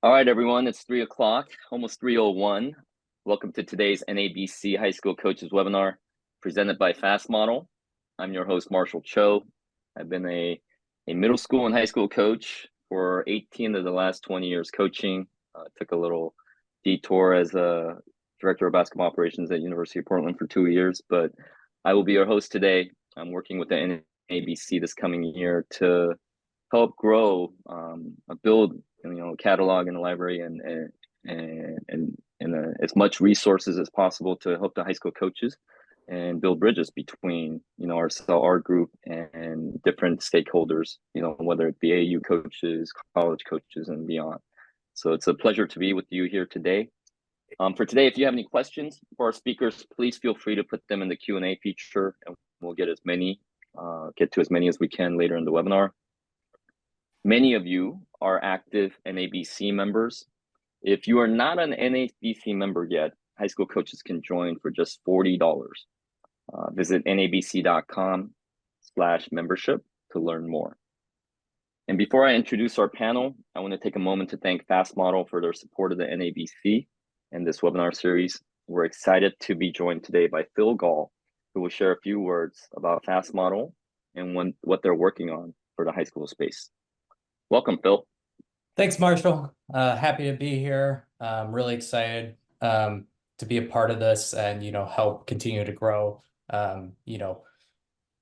All right, everyone, it's 3 o'clock, almost 3:01. Welcome to today's NABC High School Coaches Webinar presented by FastModel. I'm your host, Marshall Cho. I've been a middle school and high school coach for 18 of the last 20 years coaching. Took a little detour as a director of basketball operations at University of Portland for 2 years, but I will be your host today. I'm working with the NABC this coming year to help grow, build a catalog and a library and as much resources as possible to help the high school coaches and build bridges between our group and different stakeholders, whether it be AU coaches, college coaches, and beyond. So it's a pleasure to be with you here today. For today, if you have any questions for our speakers, please feel free to put them in the Q&A feature, and we'll get to as many as we can later in the webinar. Many of you are active NABC members. If you are not an NABC member yet, high school coaches can join for just $40. Visit nabc.com/membership to learn more. And before I introduce our panel, I want to take a moment to thank FastModel for their support of the NABC and this webinar series. We're excited to be joined today by Phil Gall, who will share a few words about FastModel and what they're working on for the high school space. Welcome, Phil. Thanks, Marshall. Happy to be here. I'm really excited to be a part of this and, help continue to grow, the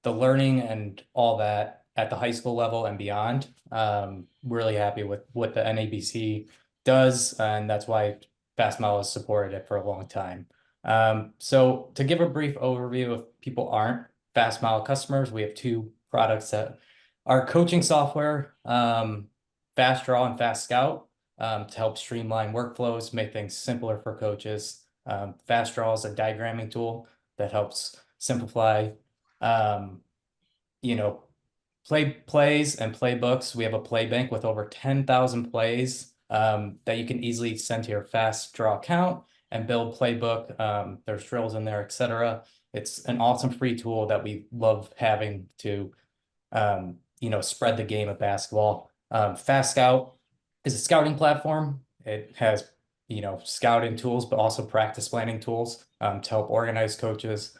learning and all that at the high school level and beyond. Really happy with what the NABC does, and that's why FastModel has supported it for a long time. So to give a brief overview, if people aren't FastModel customers, we have two products that are coaching software, Fast Draw and Fast Scout, to help streamline workflows, make things simpler for coaches. Fast Draw is a diagramming tool that helps simplify, plays and playbooks. We have a play bank with over 10,000 plays that you can easily send to your Fast Draw account and build playbook. There's drills in there, etc. It's an awesome free tool that we love having to spread the game of basketball. Fast Scout is a scouting platform. It has, scouting tools, but also practice planning tools to help organize coaches.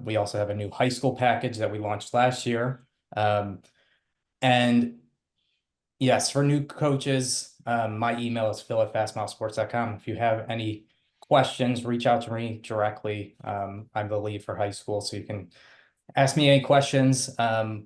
We also have a new high school package that we launched last year. And yes, for new coaches, my email is phil@fastmodelsports.com. If you have any questions, reach out to me directly. I'm the lead for high school, so you can ask me any questions.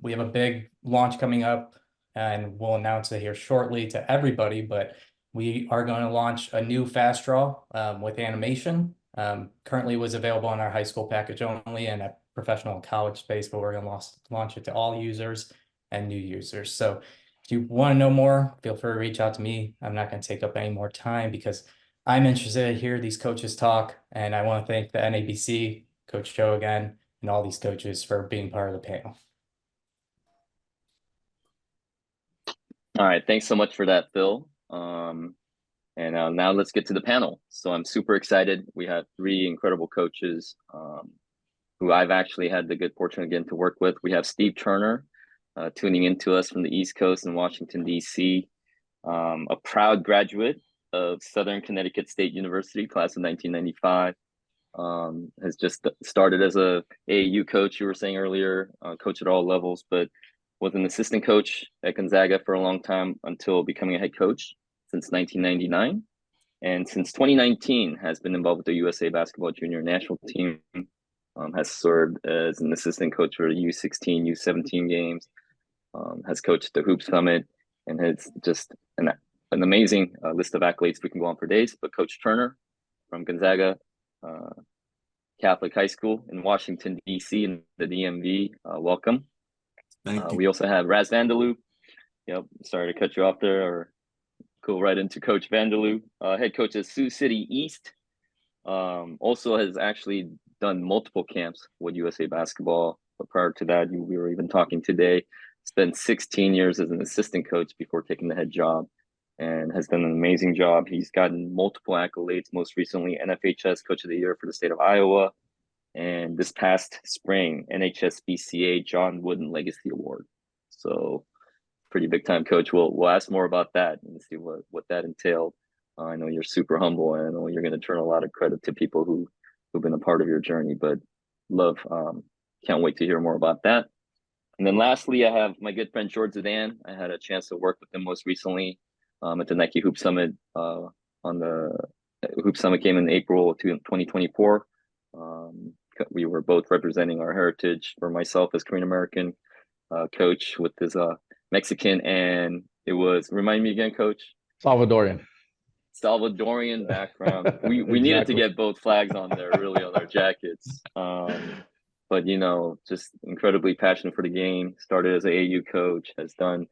We have a big launch coming up, and we'll announce it here shortly to everybody, but we are going to launch a new Fast Draw with animation. Currently was available on our high school package only and at professional and college space, but we're going to launch it to all users and new users. So if you want to know more, feel free to reach out to me. I'm not going to take up any more time because I'm interested to hear these coaches talk, and I want to thank the NABC, Coach Joe again, and all these coaches for being part of the panel. All right, thanks so much for that, Phil. Now let's get to the panel. So I'm super excited. We have three incredible coaches who I've actually had the good fortune again to work with. We have Steve Turner tuning into us from the East Coast in Washington, D.C., a proud graduate of Southern Connecticut State University, class of 1995. Has just started as a AAU coach, you were saying earlier, coach at all levels, but was an assistant coach at Gonzaga for a long time until becoming a head coach since 1999. And since 2019 has been involved with the USA Basketball Junior National Team, has served as an assistant coach for the U16, U17 games, has coached the Hoop Summit, and has just an amazing list of accolades we can go on for days. But Coach Turner from Gonzaga Catholic High School in Washington, D.C. in the DMV, welcome. Thank you. We also have Raz Vanderloo. Yep, sorry to cut you off there, or go right into Coach Vanderloo, head coach at Sioux City East. Also has actually done multiple camps with USA Basketball. But prior to that, we were even talking today, spent 16 years as an assistant coach before taking the head job, and has done an amazing job. He's gotten multiple accolades, most recently NFHS Coach of the Year for the state of Iowa, and this past spring, NHSBCA John Wooden Legacy Award. So pretty big time coach. We'll ask more about that and see what that entailed. I know you're super humble, and I know you're going to turn a lot of credit to people who've been a part of your journey. But love, can't wait to hear more about that. And then lastly, I have my good friend George Zidane. I had a chance to work with him most recently at the Nike Hoop Summit. On the Hoop Summit came in April 2024. We were both representing our heritage. For myself as Korean American coach with his Mexican, and it was, remind me again, Coach. Salvadorian. Salvadorian background. We Exactly. needed to get both flags on there, really, on our jackets. But just incredibly passionate for the game. Started as an AU coach, has done,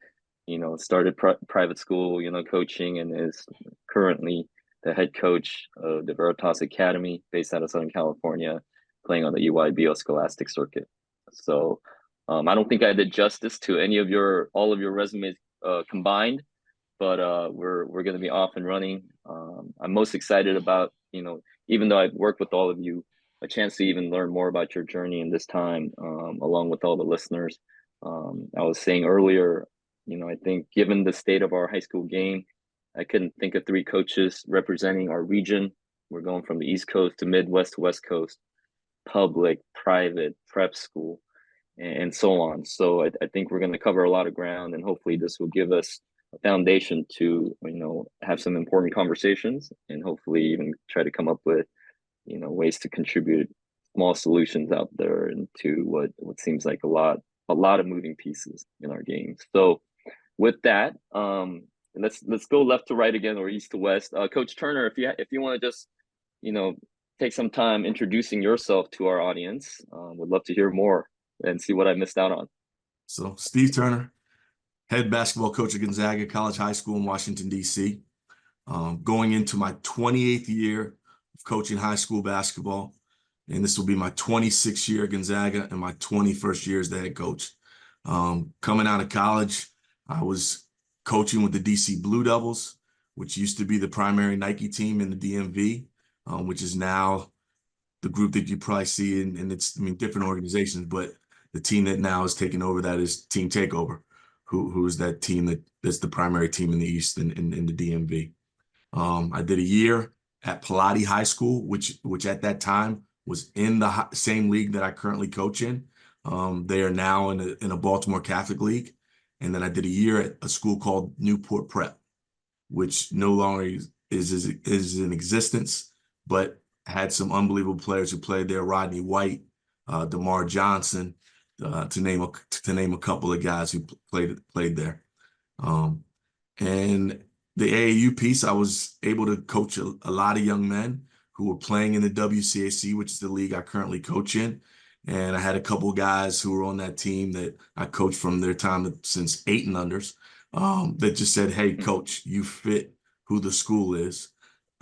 started private school, coaching, and is currently the head coach of the Veritas Academy, based out of Southern California, playing on the EYBL Scholastic circuit. So I don't think I did justice to all of your resumes combined, but we're going to be off and running. I'm most excited about, even though I've worked with all of you, a chance to even learn more about your journey in this time, along with all the listeners. I was saying earlier, I think given the state of our high school game, I couldn't think of 3 coaches representing our region. We're going from the East Coast to Midwest to West Coast, public, private, prep school, and so on. So I think we're going to cover a lot of ground, and hopefully this will give us a foundation to, have some important conversations, and hopefully even try to come up with, ways to contribute small solutions out there into what seems like a lot of moving pieces in our game. So with that, let's go left to right again, or east to west. Coach Turner, if you want to just, take some time introducing yourself to our audience, would love to hear more and see what I missed out on. So Steve Turner, head basketball coach at Gonzaga College High School in Washington, D.C. Going into my 28th year of coaching high school basketball, and this will be my 26th year at Gonzaga and my 21st year as the head coach. Coming out of college, I was coaching with the DC Blue Devils, which used to be the primary Nike team in the DMV, which is now the group that you probably see in it's, different organizations, but the team that now is taking over that is Team Takeover, who's that team that's the primary team in the East in the DMV. I did a year at Pilate High School, which at that time was in the same league that I currently coach in. They are now in a Baltimore Catholic League. And then I did a year at a school called Newport Prep, which no longer is in existence, but had some unbelievable players who played there: Rodney White, DeMar Johnson, to name a couple of guys who played there. And the AAU piece, I was able to coach a lot of young men who were playing in the WCAC, which is the league I currently coach in. And I had a couple of guys who were on that team that I coached from their time since 8 and unders, that just said, "Hey, coach, you fit who the school is."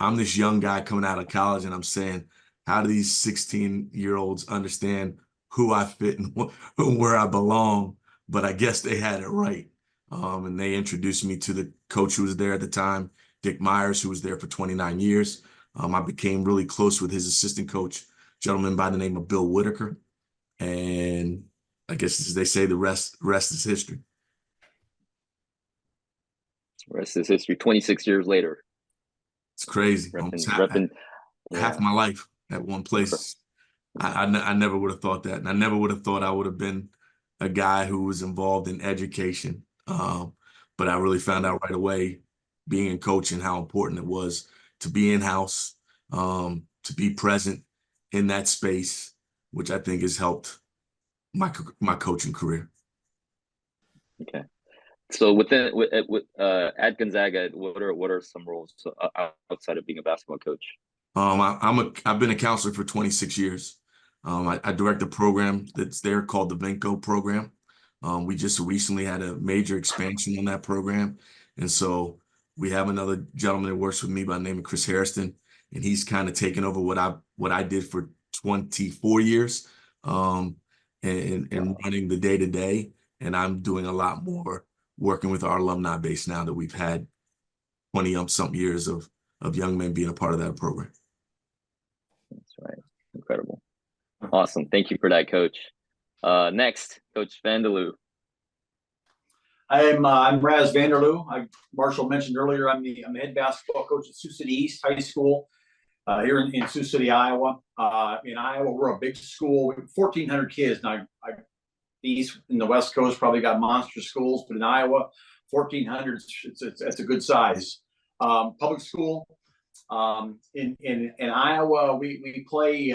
I'm this young guy coming out of college, and I'm saying, how do these 16-year-olds understand who I fit and where I belong? But I guess they had it right. And they introduced me to the coach who was there at the time, Dick Myers, who was there for 29 years. I became really close with his assistant coach, a gentleman by the name of Bill Whitaker. And I guess, as they say, the rest is history. The rest is history. 26 years later. It's crazy. Almost half my life at one place. I never would have thought that. And I never would have thought I would have been a guy who was involved in education. But I really found out right away, being in coaching, how important it was to be in-house, to be present in that space, which I think has helped my coaching career. Okay. So at Gonzaga, what are some roles outside of being a basketball coach? I've been a counselor for 26 years. I direct a program that's there called the Vinco program. We just recently had a major expansion on that program. And so we have another gentleman that works with me by the name of Chris Harrison, and he's kind of taken over what I did for 24 years, and running the day-to-day. And I'm doing a lot more working with our alumni base now that we've had 20-something years of young men being a part of that program. That's right. Incredible. Awesome. Thank you for that, Coach. Next, Coach Vandeloo. I'm Raz Vanderloo. Marshall mentioned earlier, I'm the head basketball coach at Sioux City East High School here in Sioux City, Iowa. In Iowa, we're a big school, 1,400 kids. Now, the East and the West Coast probably got monster schools, but in Iowa, 1,400, it's a good size. Public school. In Iowa, we play.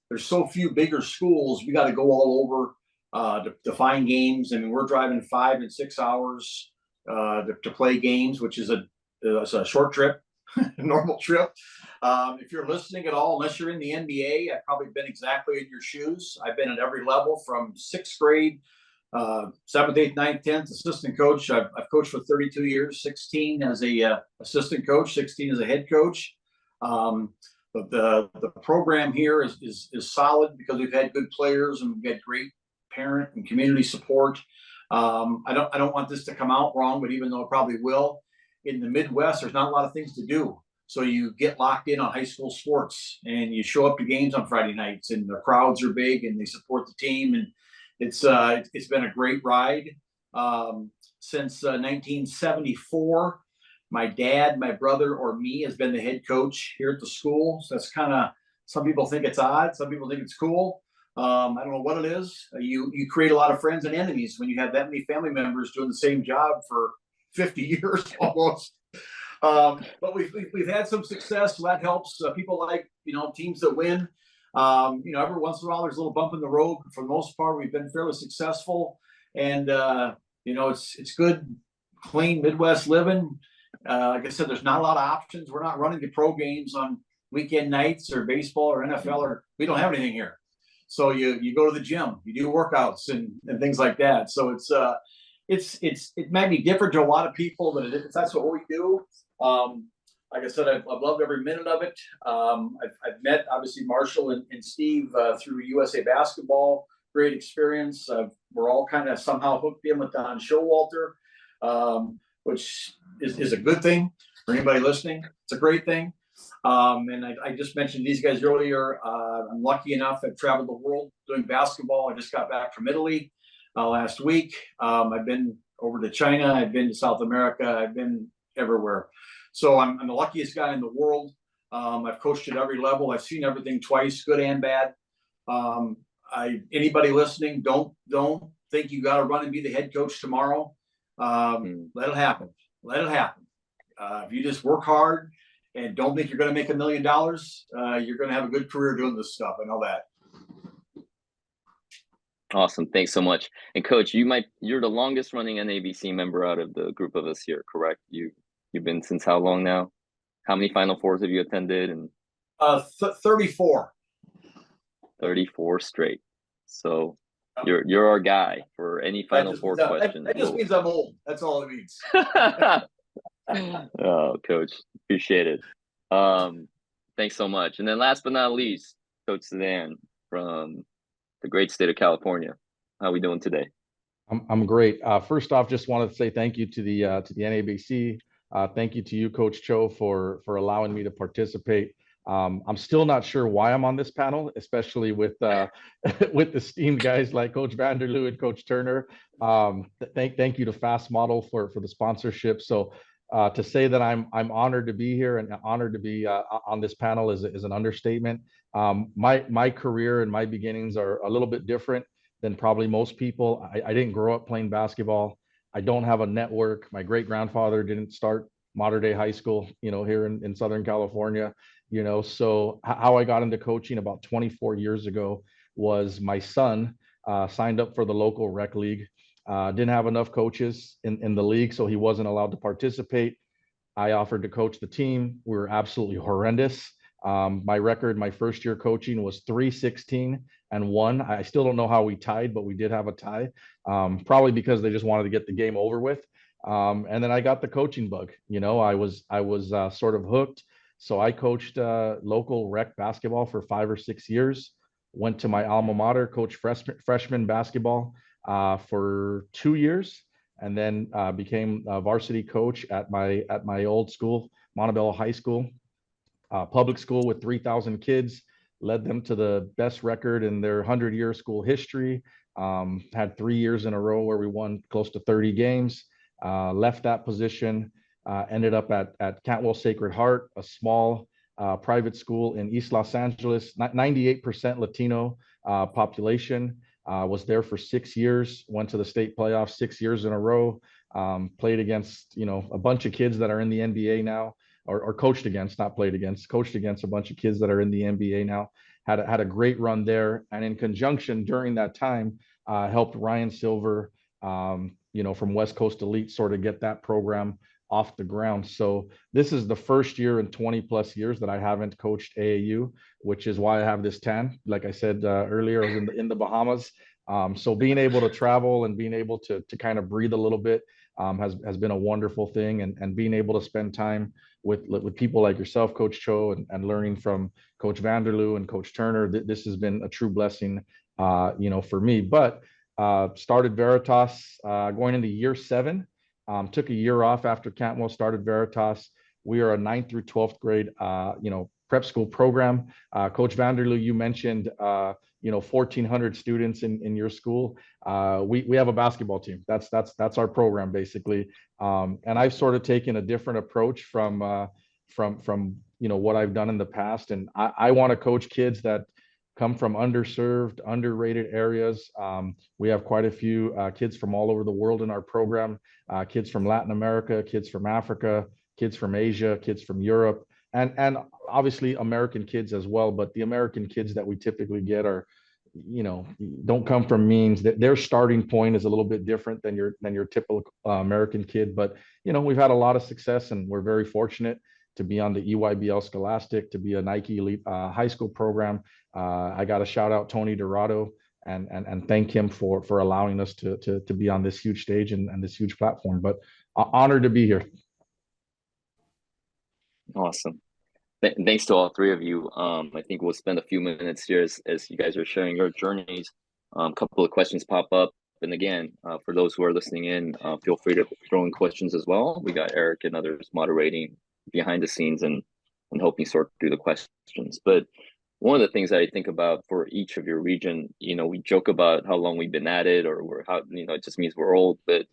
There's so few bigger schools. We got to go all over to find games. I mean, we're driving 5 and 6 hours to play games, which is a short trip, normal trip. If you're listening at all, unless you're in the NBA, I've probably been exactly in your shoes. I've been at every level from 6th grade, 7th, 8th, 9th, 10th, assistant coach. I've coached for 32 years, 16 as a assistant coach, 16 as a head coach. But the program here is solid because we've had good players and we've had great parent and community support. I don't want this to come out wrong, but even though it probably will, in the Midwest, there's not a lot of things to do. So you get locked in on high school sports and you show up to games on Friday nights and the crowds are big and they support the team. And it's been a great ride since 1974. My dad, my brother, or me has been the head coach here at the school. So that's kind of, some people think it's odd. Some people think it's cool. I don't know what it is. You create a lot of friends and enemies when you have that many family members doing the same job for 50 years almost. But we've had some success, so that helps. People like, teams that win. Every once in a while there's a little bump in the road. But for the most part, we've been fairly successful, and it's good, clean Midwest living. Like I said, there's not a lot of options. We're not running to pro games on weekend nights or baseball or NFL, or we don't have anything here. So you go to the gym, you do workouts and things like that. So it might be different to a lot of people, but that's what we do. Like I said, I've loved every minute of it. I've met obviously Marshall and Steve through USA Basketball. Great experience. We're all kind of somehow hooked in with Don Showalter, which is a good thing for anybody listening. It's a great thing. And I just mentioned these guys earlier. I'm lucky enough I've traveled the world doing basketball. I just got back from Italy last week. I've been over to China. I've been to South America. I've been everywhere. So I'm the luckiest guy in the world. I've coached at every level. I've seen everything twice, good and bad. Anybody listening, don't think you got to run and be the head coach tomorrow. Let it happen. Let it happen. If you just work hard and don't think you're going to make $1 million, you're going to have a good career doing this stuff. I know that. Awesome. Thanks so much. And Coach, you're the longest running NABC member out of the group of us here, correct? You've been since how long now? How many Final Fours have you attended? And 34. 34 straight. So you're our guy for any Final Four questions. That just means I'm old. That's all it means. Oh, Coach, appreciate it. Thanks so much. And then last but not least, Coach Sedan from the great state of California. How are we doing today? I'm great. First off, just wanted to say thank you to the NABC. Thank you to you, Coach Cho, for allowing me to participate. I'm still not sure why I'm on this panel, especially with with esteemed guys like Coach Vanderloo and Coach Turner. Thank you to FastModel for the sponsorship. So to say that I'm honored to be here and honored to be on this panel is an understatement. My career and my beginnings are a little bit different than probably most people. I didn't grow up playing basketball. I don't have a network. My great grandfather didn't start modern day high school, here in Southern California. So how I got into coaching about 24 years ago was my son signed up for the local rec league. Didn't have enough coaches in the league, so he wasn't allowed to participate. I offered to coach the team. We were absolutely horrendous. My record, my first year coaching was 3-16-1. I still don't know how we tied, but we did have a tie, probably because they just wanted to get the game over with. And then I got the coaching bug. I was sort of hooked. So I coached local rec basketball for 5 or 6 years. Went to my alma mater, coached freshman basketball for 2 years, and then became a varsity coach at my old school, Montebello High School, public school with 3,000 kids. Led them to the best record in their 100-year school history. Had 3 years in a row where we won close to 30 games. Left that position, ended up at Cantwell Sacred Heart, a small private school in East Los Angeles, 98% Latino population. Was there for 6 years, went to the state playoffs 6 years in a row, played against, a bunch of kids that are in the NBA now, or coached against, not played against, coached against a bunch of kids that are in the NBA now. Had a great run there. And in conjunction during that time, helped Ryan Silver, from West Coast Elite sort of get that program off the ground. So this is the first year in 20 plus years that I haven't coached AAU, which is why I have this tan. Like I said earlier, I was in the Bahamas. So being able to travel and being able to kind of breathe a little bit has been a wonderful thing. And being able to spend time with people like yourself, Coach Cho, and learning from Coach Vanderloo and Coach Turner, this has been a true blessing, for me. But started Veritas going into year 7. Took a year off after Cantwell, started Veritas. We are a 9th through 12th grade, prep school program. Coach Vanderloo, you mentioned, 1,400 students in your school. We have a basketball team. That's our program basically. And I've sort of taken a different approach from what I've done in the past. And I want to coach kids that come from underserved, underrated areas. We have quite a few kids from all over the world in our program, kids from Latin America, kids from Africa, kids from Asia, kids from Europe, and obviously American kids as well. But the American kids that we typically get are, don't come from means. That their starting point is a little bit different than your typical American kid. But, we've had a lot of success, and we're very fortunate to be on the EYBL Scholastic, to be a Nike Elite high school program. I got to shout out Tony Dorado and thank him for allowing us to be on this huge stage and this huge platform. But honored to be here. Awesome. Thanks to all 3 of you. I think we'll spend a few minutes here as you guys are sharing your journeys. A couple of questions pop up. And again, for those who are listening in, feel free to throw in questions as well. We got Eric and others moderating behind the scenes and helping sort through the questions. But one of the things that I think about for each of your region, we joke about how long we've been at it, or how, it just means we're old. But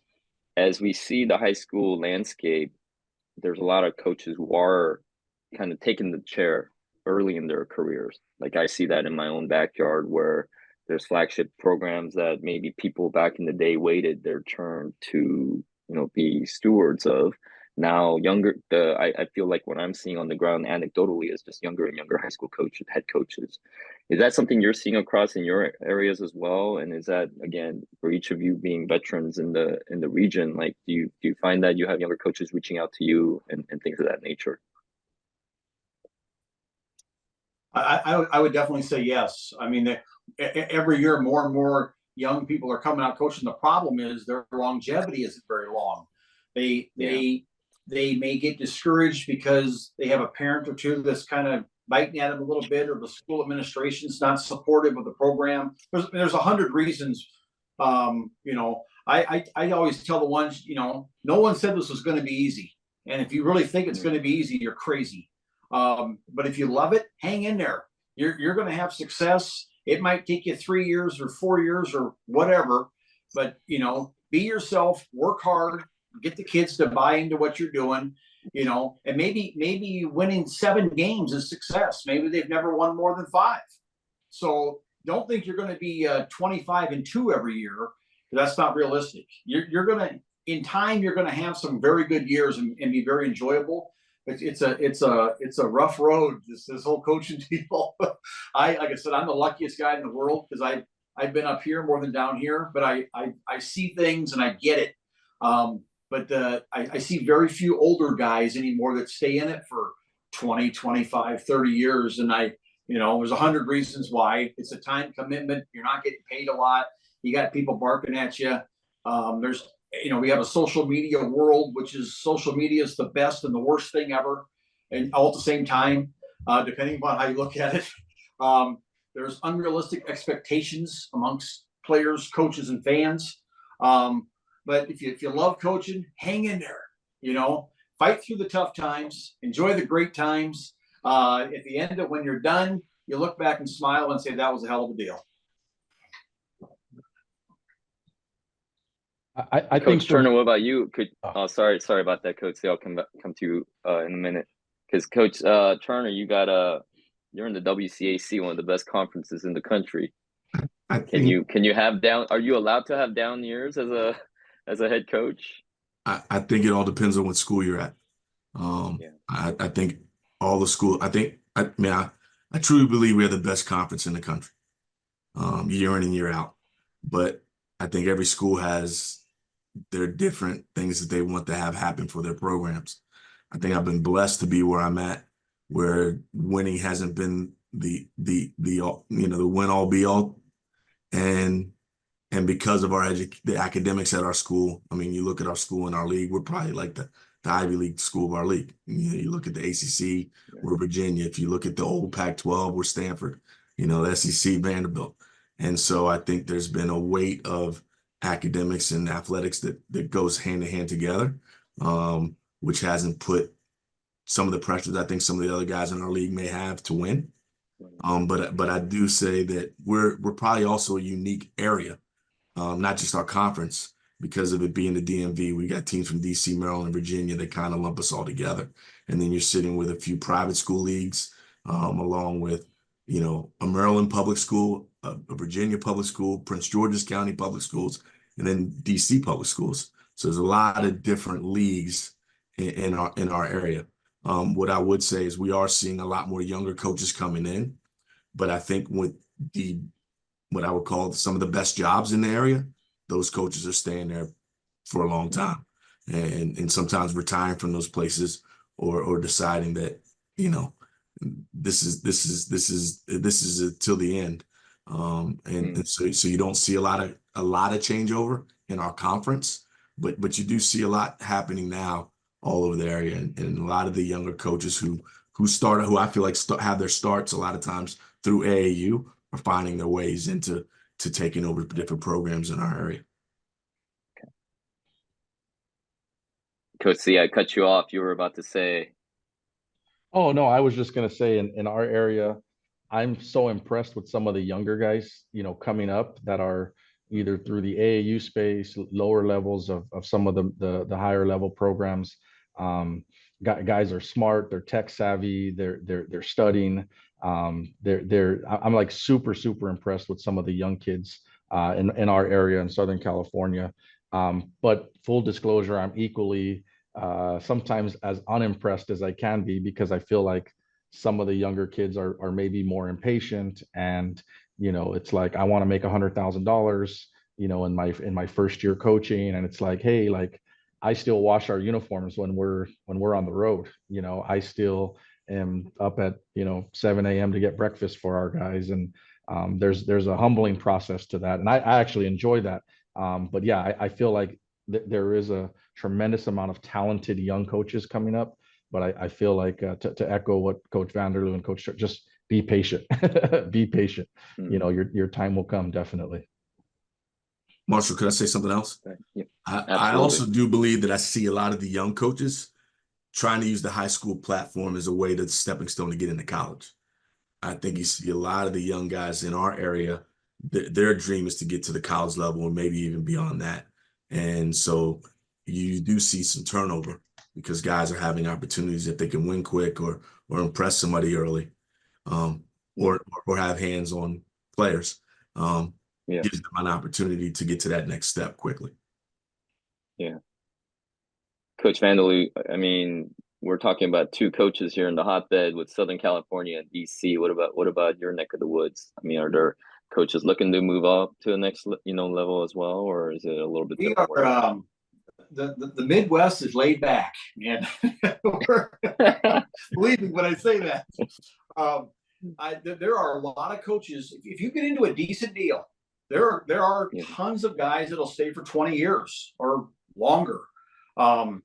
as we see the high school landscape, there's a lot of coaches who are kind of taking the chair early in their careers. Like I see that in my own backyard, where there's flagship programs that maybe people back in the day waited their turn to, be stewards of. Now I feel like what I'm seeing on the ground anecdotally is just younger and younger high school coaches, head coaches. Is that something you're seeing across in your areas as well? And is that, again, for each of you being veterans in the region, like do you find that you have younger coaches reaching out to you and things of that nature? I would definitely say yes. I mean, every year more and more young people are coming out coaching. The problem is their longevity isn't very long. They may get discouraged because they have a parent or two that's kind of biting at them a little bit, or the school administration's not supportive of the program. There's 100 reasons. I always tell the ones, no one said this was going to be easy. And if you really think it's going to be easy, you're crazy. But if you love it, hang in there. You're going to have success. It might take you 3 years or 4 years or whatever, but be yourself, work hard, get the kids to buy into what you're doing, and maybe winning 7 games is success. Maybe they've never won more than 5. So don't think you're going to be 25-2 every year. That's not realistic. You're going to, in time, you're going to have some very good years and be very enjoyable. But it's a rough road, this whole coaching deal. Like I said, I'm the luckiest guy in the world because I've been up here more than down here, but I see things and I get it. But I see very few older guys anymore that stay in it for 20, 25, 30 years. And there's 100 reasons why. It's a time commitment. You're not getting paid a lot. You got people barking at you. We have a social media world, which is social media is the best and the worst thing ever. And all at the same time, depending upon how you look at it, there's unrealistic expectations amongst players, coaches, and fans. But if you love coaching, hang in there, fight through the tough times, enjoy the great times. At the end of when you're done, you look back and smile and say, that was a hell of a deal. I Coach think Turner, what about you? Oh. Sorry about that, Coach. I'll come to you in a minute. Because Coach Turner, you're in the WCAC, one of the best conferences in the country. Can you have down? Are you allowed to have down years as a head coach? I think it all depends on what school you're at. I think all the school. I truly believe we have the best conference in the country, year in and year out. But I think every school has their different things that they want to have happen for their programs. I think I've been blessed to be where I'm at, where winning hasn't been the win all be all, and because of the academics at our school. I mean, you look at our school and our league, we're probably like the Ivy League school of our league. You look at the ACC, we're Virginia. If you look at the old Pac-12, we're Stanford. The SEC, Vanderbilt. And so I think there's been a weight of academics and athletics that goes hand in hand together, which hasn't put some of the pressures I think some of the other guys in our league may have to win. But I do say that we're probably also a unique area, not just our conference, because of it being the DMV. We got teams from DC, Maryland, Virginia that kind of lump us all together. And then you're sitting with a few private school leagues, along with, a Maryland public school, a Virginia public school, Prince George's County public schools, and then DC public schools. So there's a lot of different leagues in our area. What I would say is we are seeing a lot more younger coaches coming in, but I think with what I would call some of the best jobs in the area, those coaches are staying there for a long time, and sometimes retiring from those places or deciding that this is till the end, and so you don't see a lot of changeover in our conference, but you do see a lot happening now all over the area, and a lot of the younger coaches who I feel like have their starts a lot of times through AAU are finding their ways into taking over different programs in our area. Okay. Coach C, I cut you off. You were about to say. Oh, no, I was just going to say in our area, I'm so impressed with some of the younger guys, coming up that are either through the AAU space, lower levels of some of the higher level programs. Guys are smart, they're tech savvy, they're studying. I'm like super impressed with some of the young kids in our area in Southern California. But full disclosure, I'm equally sometimes as unimpressed as I can be, because I feel like some of the younger kids are maybe more impatient, and it's like, I want to make $100,000 in my first year coaching, and it's like, hey, like, I still wash our uniforms when we're on the road. I still am up at 7 a.m. to get breakfast for our guys, and there's a humbling process to that, and I actually enjoy that. But yeah, I feel like there is a tremendous amount of talented young coaches coming up, but I feel like to echo what Coach Vanderloo and Coach, just be patient. Be patient. Your time will come, definitely. Marshall, could I say something else? Yeah, I also do believe that I see a lot of the young coaches trying to use the high school platform as a way to stepping stone to get into college. I think you see a lot of the young guys in our area, their dream is to get to the college level and maybe even beyond that. And so you do see some turnover because guys are having opportunities if they can win quick or impress somebody early, or have hands-on players. Gives them an opportunity to get to that next step quickly. Yeah. Coach Vanderloo, I mean, we're talking about two coaches here in the hotbed with Southern California and DC. What about your neck of the woods? I mean, are there coaches looking to move up to the next level as well, or is it a little bit different? The Midwest is laid back, and believe me when I say that. There are a lot of coaches. If you get into a decent deal, there are tons of guys that'll stay for 20 years or longer. I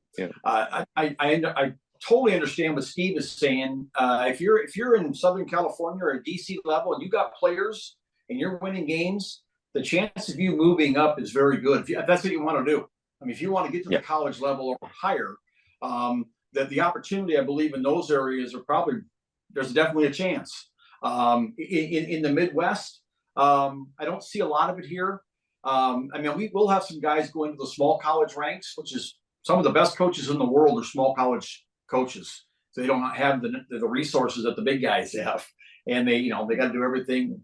totally understand what Steve is saying. If you're in Southern California or a DC level and you got players and you're winning games, the chance of you moving up is very good. If that's what you want to do. I mean, if you want to get to the college level or higher, that the opportunity, I believe, in those areas there's definitely a chance. In the Midwest, I don't see a lot of it here. I mean, we will have some guys go into the small college ranks, which is some of the best coaches in the world are small college coaches. So they don't have the resources that the big guys have, and they got to do everything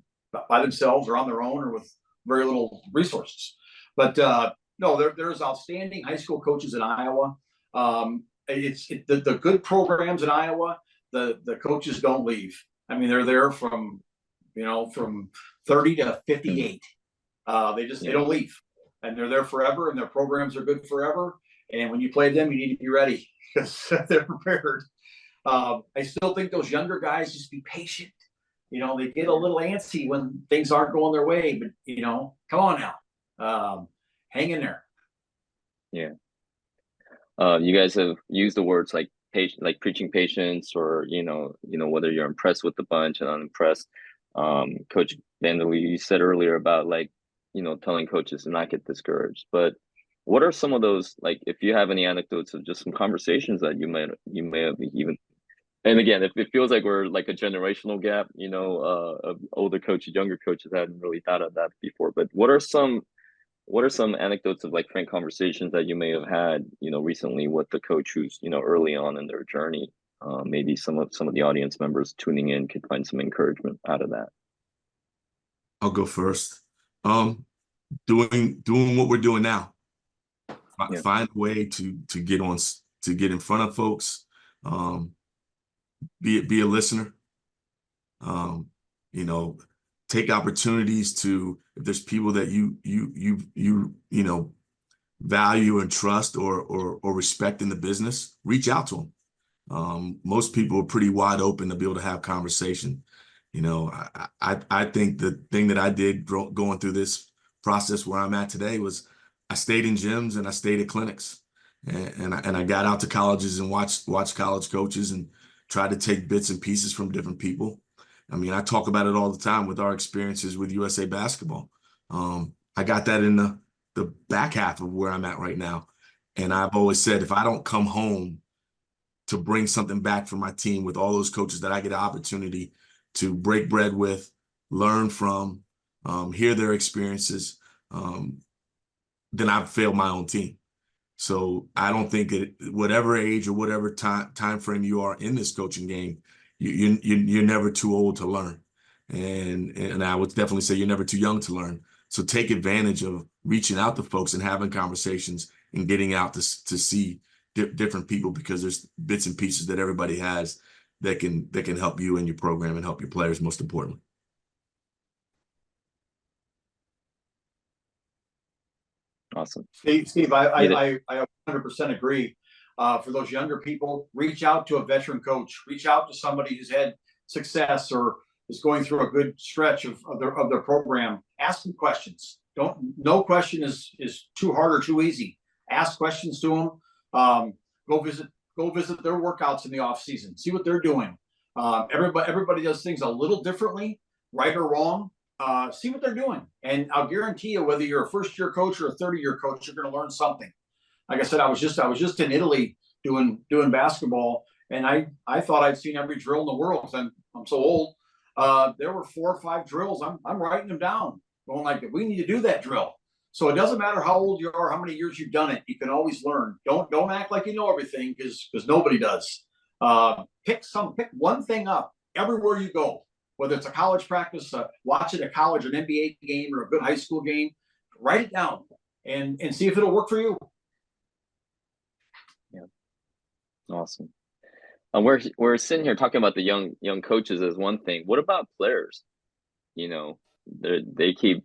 by themselves or on their own or with very little resources. But no, there's outstanding high school coaches in Iowa. The good programs in Iowa, the coaches don't leave. I mean, they're there from 30 to 58. They don't leave, and they're there forever, and their programs are good forever. And when you play them, you need to be ready because they're prepared. I still think those younger guys just be patient. They get a little antsy when things aren't going their way, but come on now, hang in there. Yeah. You guys have used the words like patient, like preaching patience, or whether you're impressed with the bunch and unimpressed. Coach Vanderlee, you said earlier about telling coaches to not get discouraged. But what are some of those, like, if you have any anecdotes of just some conversations that you may have even, and again, if it feels like we're like a generational gap, of older coaches, younger coaches hadn't really thought of that before. But what are some anecdotes of like frank conversations that you may have had, recently with the coach who's, early on in their journey? Maybe some of the audience members tuning in could find some encouragement out of that. I'll go first. Doing what we're doing now. Find a way to get in front of folks. Be a listener. Take opportunities to, if there's people that you value and trust or respect in the business, reach out to them. Most people are pretty wide open to be able to have conversation. I think the thing that I did going through this process where I'm at today was I stayed in gyms and I stayed at clinics, and I got out to colleges and watched college coaches and tried to take bits and pieces from different people. I mean, I talk about it all the time with our experiences with USA Basketball. I got that in the back half of where I'm at right now. And I've always said, if I don't come home to bring something back for my team with all those coaches that I get an opportunity to break bread with, learn from, hear their experiences, then I've failed my own team. So I don't think whatever age or whatever time frame you are in this coaching game, you're never too old to learn. And I would definitely say you're never too young to learn. So take advantage of reaching out to folks and having conversations and getting out to see different people, because there's bits and pieces that everybody has that can help you in your program and help your players, most importantly. Awesome. Steve, I 100% agree. For those younger people, reach out to a veteran coach. Reach out to somebody who's had success or is going through a good stretch of their program. Ask them questions. No question is too hard or too easy. Ask questions to them. Go visit their workouts in the off season. See what they're doing. Everybody does things a little differently, right or wrong. See what they're doing, and I'll guarantee you, whether you're a first-year coach or a 30-year coach, you're going to learn something. Like I said, I was just in Italy doing basketball, and I thought I'd seen every drill in the world because I'm so old. There were 4 or 5 drills. I'm writing them down, going like, we need to do that drill. So it doesn't matter how old you are, how many years you've done it. You can always learn. Don't act like you know everything, because nobody does. Pick one thing up everywhere you go. Whether it's a college practice, watching a college, an NBA game, or a good high school game, write it down and see if it'll work for you. Yeah, awesome. We're sitting here talking about the young coaches as one thing. What about players? They keep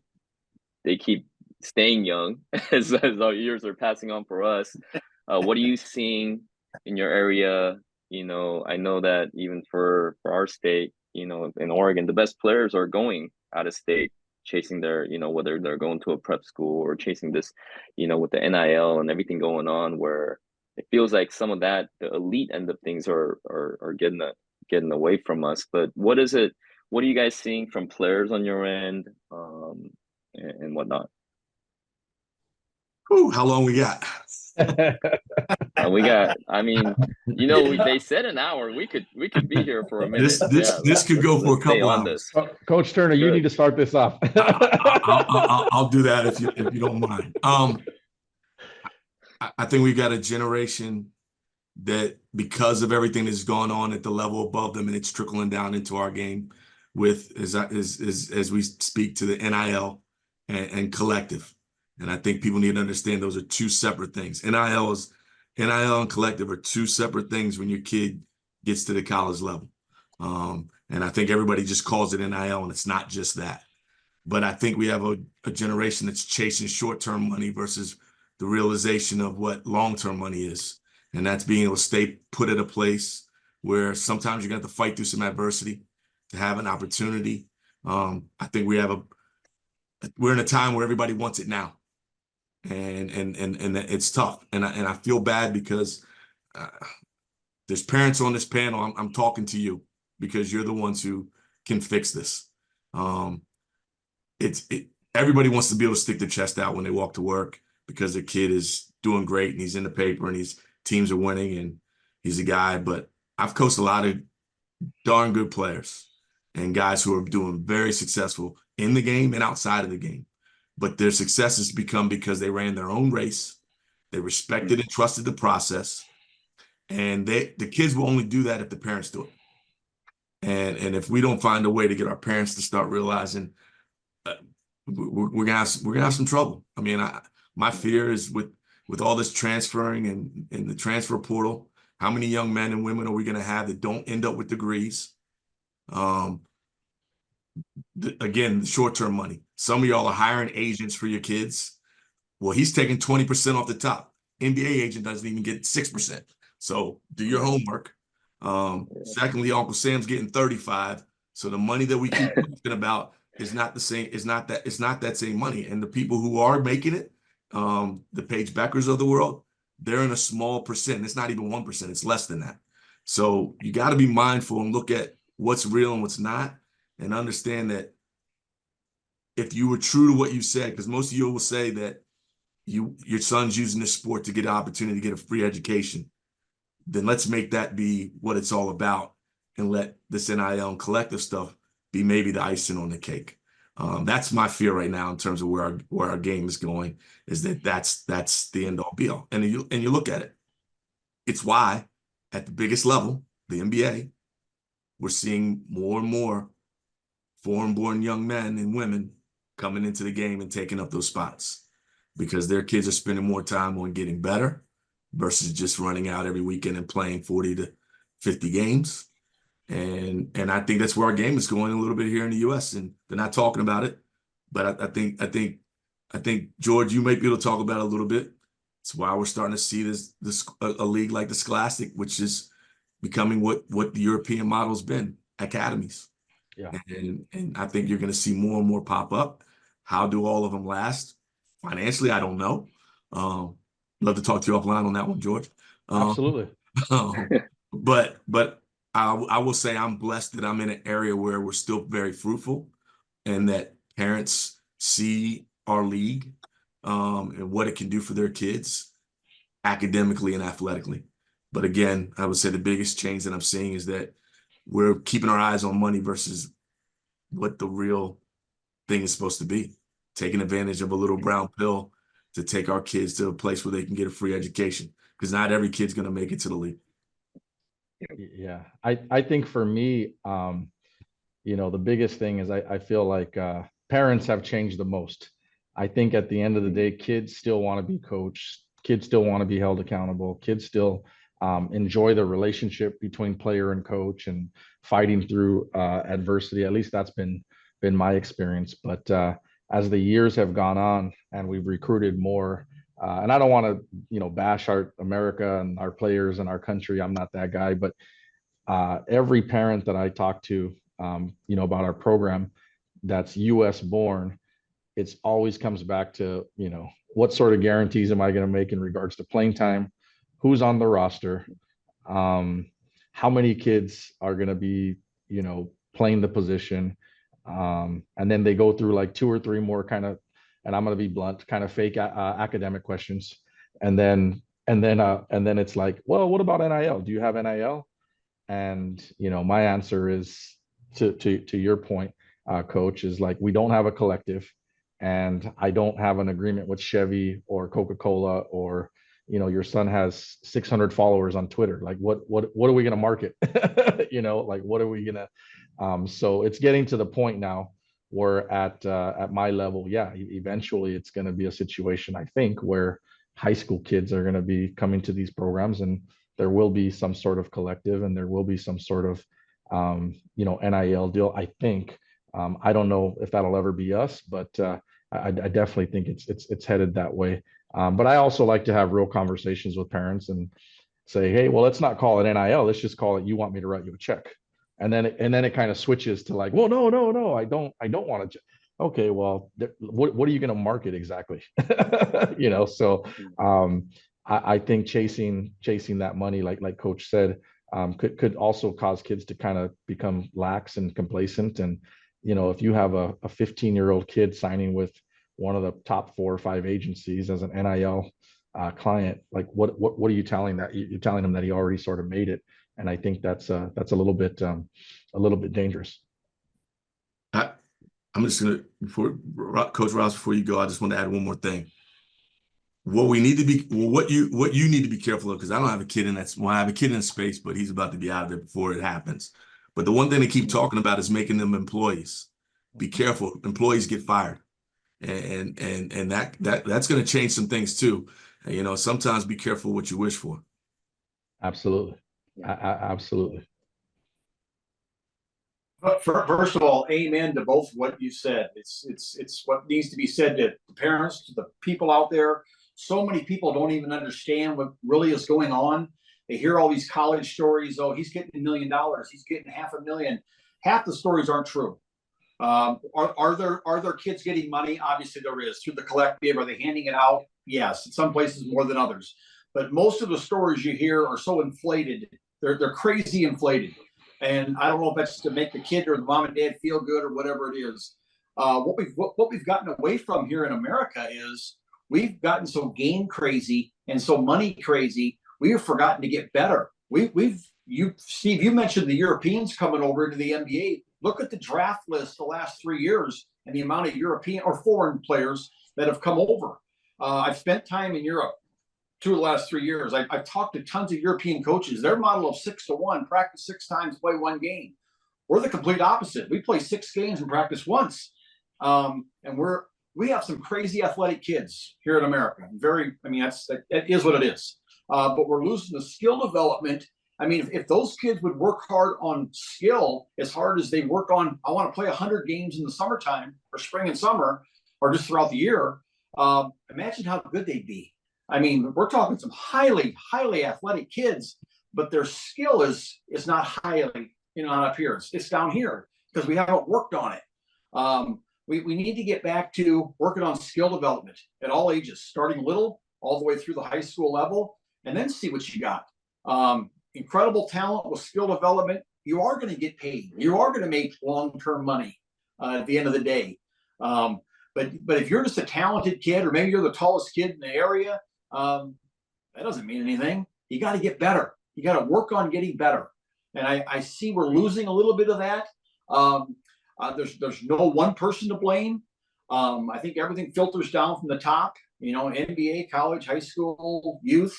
staying young as our years are passing on for us. What are you seeing in your area? I know that even for our state, in Oregon, the best players are going out of state, chasing their, whether they're going to a prep school or chasing this, with the NIL and everything going on, where it feels like some of that, the elite end of things are getting away from us. But what are you guys seeing from players on your end, and whatnot? Ooh, how long we got? We got, I mean, they said an hour. We could be here for a minute. This could go for a couple hours. Coach Turner, you need to start this off. I'll do that if you don't mind. I think we've got a generation that, because of everything that's gone on at the level above them, and it's trickling down into our game with as we speak to the NIL and collective. And I think people need to understand those are two separate things. NIL and collective are two separate things when your kid gets to the college level. And I think everybody just calls it NIL, and it's not just that. But I think we have a generation that's chasing short-term money versus the realization of what long-term money is. And that's being able to stay put at a place where sometimes you're going to have to fight through some adversity to have an opportunity. I think we're in a time where everybody wants it now. And it's tough. And I feel bad because there's parents on this panel. I'm talking to you because you're the ones who can fix this. Everybody wants to be able to stick their chest out when they walk to work because their kid is doing great and he's in the paper and his teams are winning and he's a guy. But I've coached a lot of darn good players and guys who are doing very successful in the game and outside of the game. But their success has become because they ran their own race. They respected and trusted the process. And the kids will only do that if the parents do it. And if we don't find a way to get our parents to start realizing we're gonna have some trouble. I mean, my fear is with all this transferring and the transfer portal, how many young men and women are we gonna have that don't end up with degrees? Again, the short-term money. Some of y'all are hiring agents for your kids. Well, he's taking 20% off the top. NBA agent doesn't even get 6%. So do your homework. Secondly, Uncle Sam's getting 35. So the money that we keep talking about is not the same. It's not that same money. And the people who are making it, the Paige Beckers of the world, they're in a small percent. It's not even 1%. It's less than that. So you got to be mindful and look at what's real and what's not, and understand that if you were true to what you said, because most of you will say that your son's using this sport to get an opportunity to get a free education, then let's make that be what it's all about and let this NIL and collective stuff be maybe the icing on the cake. That's my fear right now in terms of where our game is going, is that's the end all be all. And you look at it, it's why at the biggest level, the NBA, we're seeing more and more foreign-born young men and women coming into the game and taking up those spots because their kids are spending more time on getting better versus just running out every weekend and playing 40 to 50 games. And I think that's where our game is going a little bit here in the U.S. And they're not talking about it, but I think George, you might be able to talk about it a little bit. It's why we're starting to see a league like the Scholastic, which is becoming what the European model's been, academies. Yeah. And I think you're going to see more and more pop up. How do all of them last? Financially, I don't know. Love to talk to you offline on that one, George. Absolutely. But I will say I'm blessed that I'm in an area where we're still very fruitful and that parents see our league and what it can do for their kids academically and athletically. But again, I would say the biggest change that I'm seeing is that we're keeping our eyes on money versus what the real thing is supposed to be. Taking advantage of a little brown pill to take our kids to a place where they can get a free education, because not every kid's going to make it to the league. Yeah, I think for me, the biggest thing is I feel like parents have changed the most. I think at the end of the day, kids still want to be coached. Kids still want to be held accountable. Kids still enjoy the relationship between player and coach and fighting through adversity. At least that's been my experience. But as the years have gone on and we've recruited more, and I don't want to, bash our America and our players and our country. I'm not that guy, but every parent that I talk to, about our program that's U.S. born, it's always comes back to, what sort of guarantees am I going to make in regards to playing time? Who's on the roster? How many kids are going to be, playing the position? And then they go through like 2 or 3 more kind of, and I'm going to be blunt, kind of fake academic questions. And then and then it's like, well, what about NIL? Do you have NIL? And my answer is to your point, coach, is like, we don't have a collective, and I don't have an agreement with Chevy or Coca-Cola, or your son has 600 followers on Twitter. Like, what are we going to market? Like, what are we going to? So it's getting to the point now where at my level, yeah, eventually it's going to be a situation, I think, where high school kids are going to be coming to these programs, and there will be some sort of collective, and there will be some sort of NIL deal, I think. I don't know if that'll ever be us, but I definitely think it's headed that way. But I also like to have real conversations with parents and say, hey, well, let's not call it NIL. Let's just call it, you want me to write you a check. And then it kind of switches to like, well, no, I don't want to. Okay, well, what are you going to market exactly? So I think chasing that money, like Coach said, could also cause kids to kind of become lax and complacent. And if you have a 15-year-old kid signing with one of the top 4 or 5 agencies as an NIL client, like what are you telling that? You're telling him that he already sort of made it. And I think that's a little bit dangerous. I'm just gonna, before Coach Rouse, before you go, I just want to add one more thing. What we need to be, what you need to be careful of, because I don't have a kid in that. Well, I have a kid in space, but he's about to be out of there before it happens. But the one thing they keep talking about is making them employees. Be careful, employees get fired, and that's going to change some things too. And, sometimes be careful what you wish for. Absolutely, absolutely. But first of all, amen to both what you said. It's what needs to be said to the parents, to the people out there. So many people don't even understand what really is going on. They hear all these college stories. Oh, he's getting $1 million. He's getting $500,000. Half the stories aren't true. Are there kids getting money? Obviously there is, through the collective. Are they handing it out? Yes, in some places more than others. But most of the stories you hear are so inflated. They're crazy inflated. And I don't know if that's to make the kid or the mom and dad feel good or whatever it is. What we've gotten away from here in America is we've gotten so game crazy and so money crazy. We have forgotten to get better. Steve, you mentioned the Europeans coming over into the NBA. Look at the draft list the last 3 years and the amount of European or foreign players that have come over. I've spent time in Europe 2 of the last 3 years. I've talked to tons of European coaches. Their model of 6-to-1, practice 6 times, play 1 game. We're the complete opposite. We play 6 games and practice once. And we have some crazy athletic kids here in America. That is what it is. But we're losing the skill development. I mean, if those kids would work hard on skill as hard as they work on, I want to play 100 games in the summertime or spring and summer or just throughout the year, imagine how good they'd be. I mean, we're talking some highly, highly athletic kids, but their skill is not highly, not up here. It's down here because we haven't worked on it. We need to get back to working on skill development at all ages, starting little all the way through the high school level, and then see what you got. Incredible talent with skill development. You are going to get paid. You are going to make long-term money at the end of the day. But if you're just a talented kid, or maybe you're the tallest kid in the area, that doesn't mean anything. You got to get better. You got to work on getting better. And I see we're losing a little bit of that. There's no one person to blame. I think everything filters down from the top. NBA, college, high school, youth,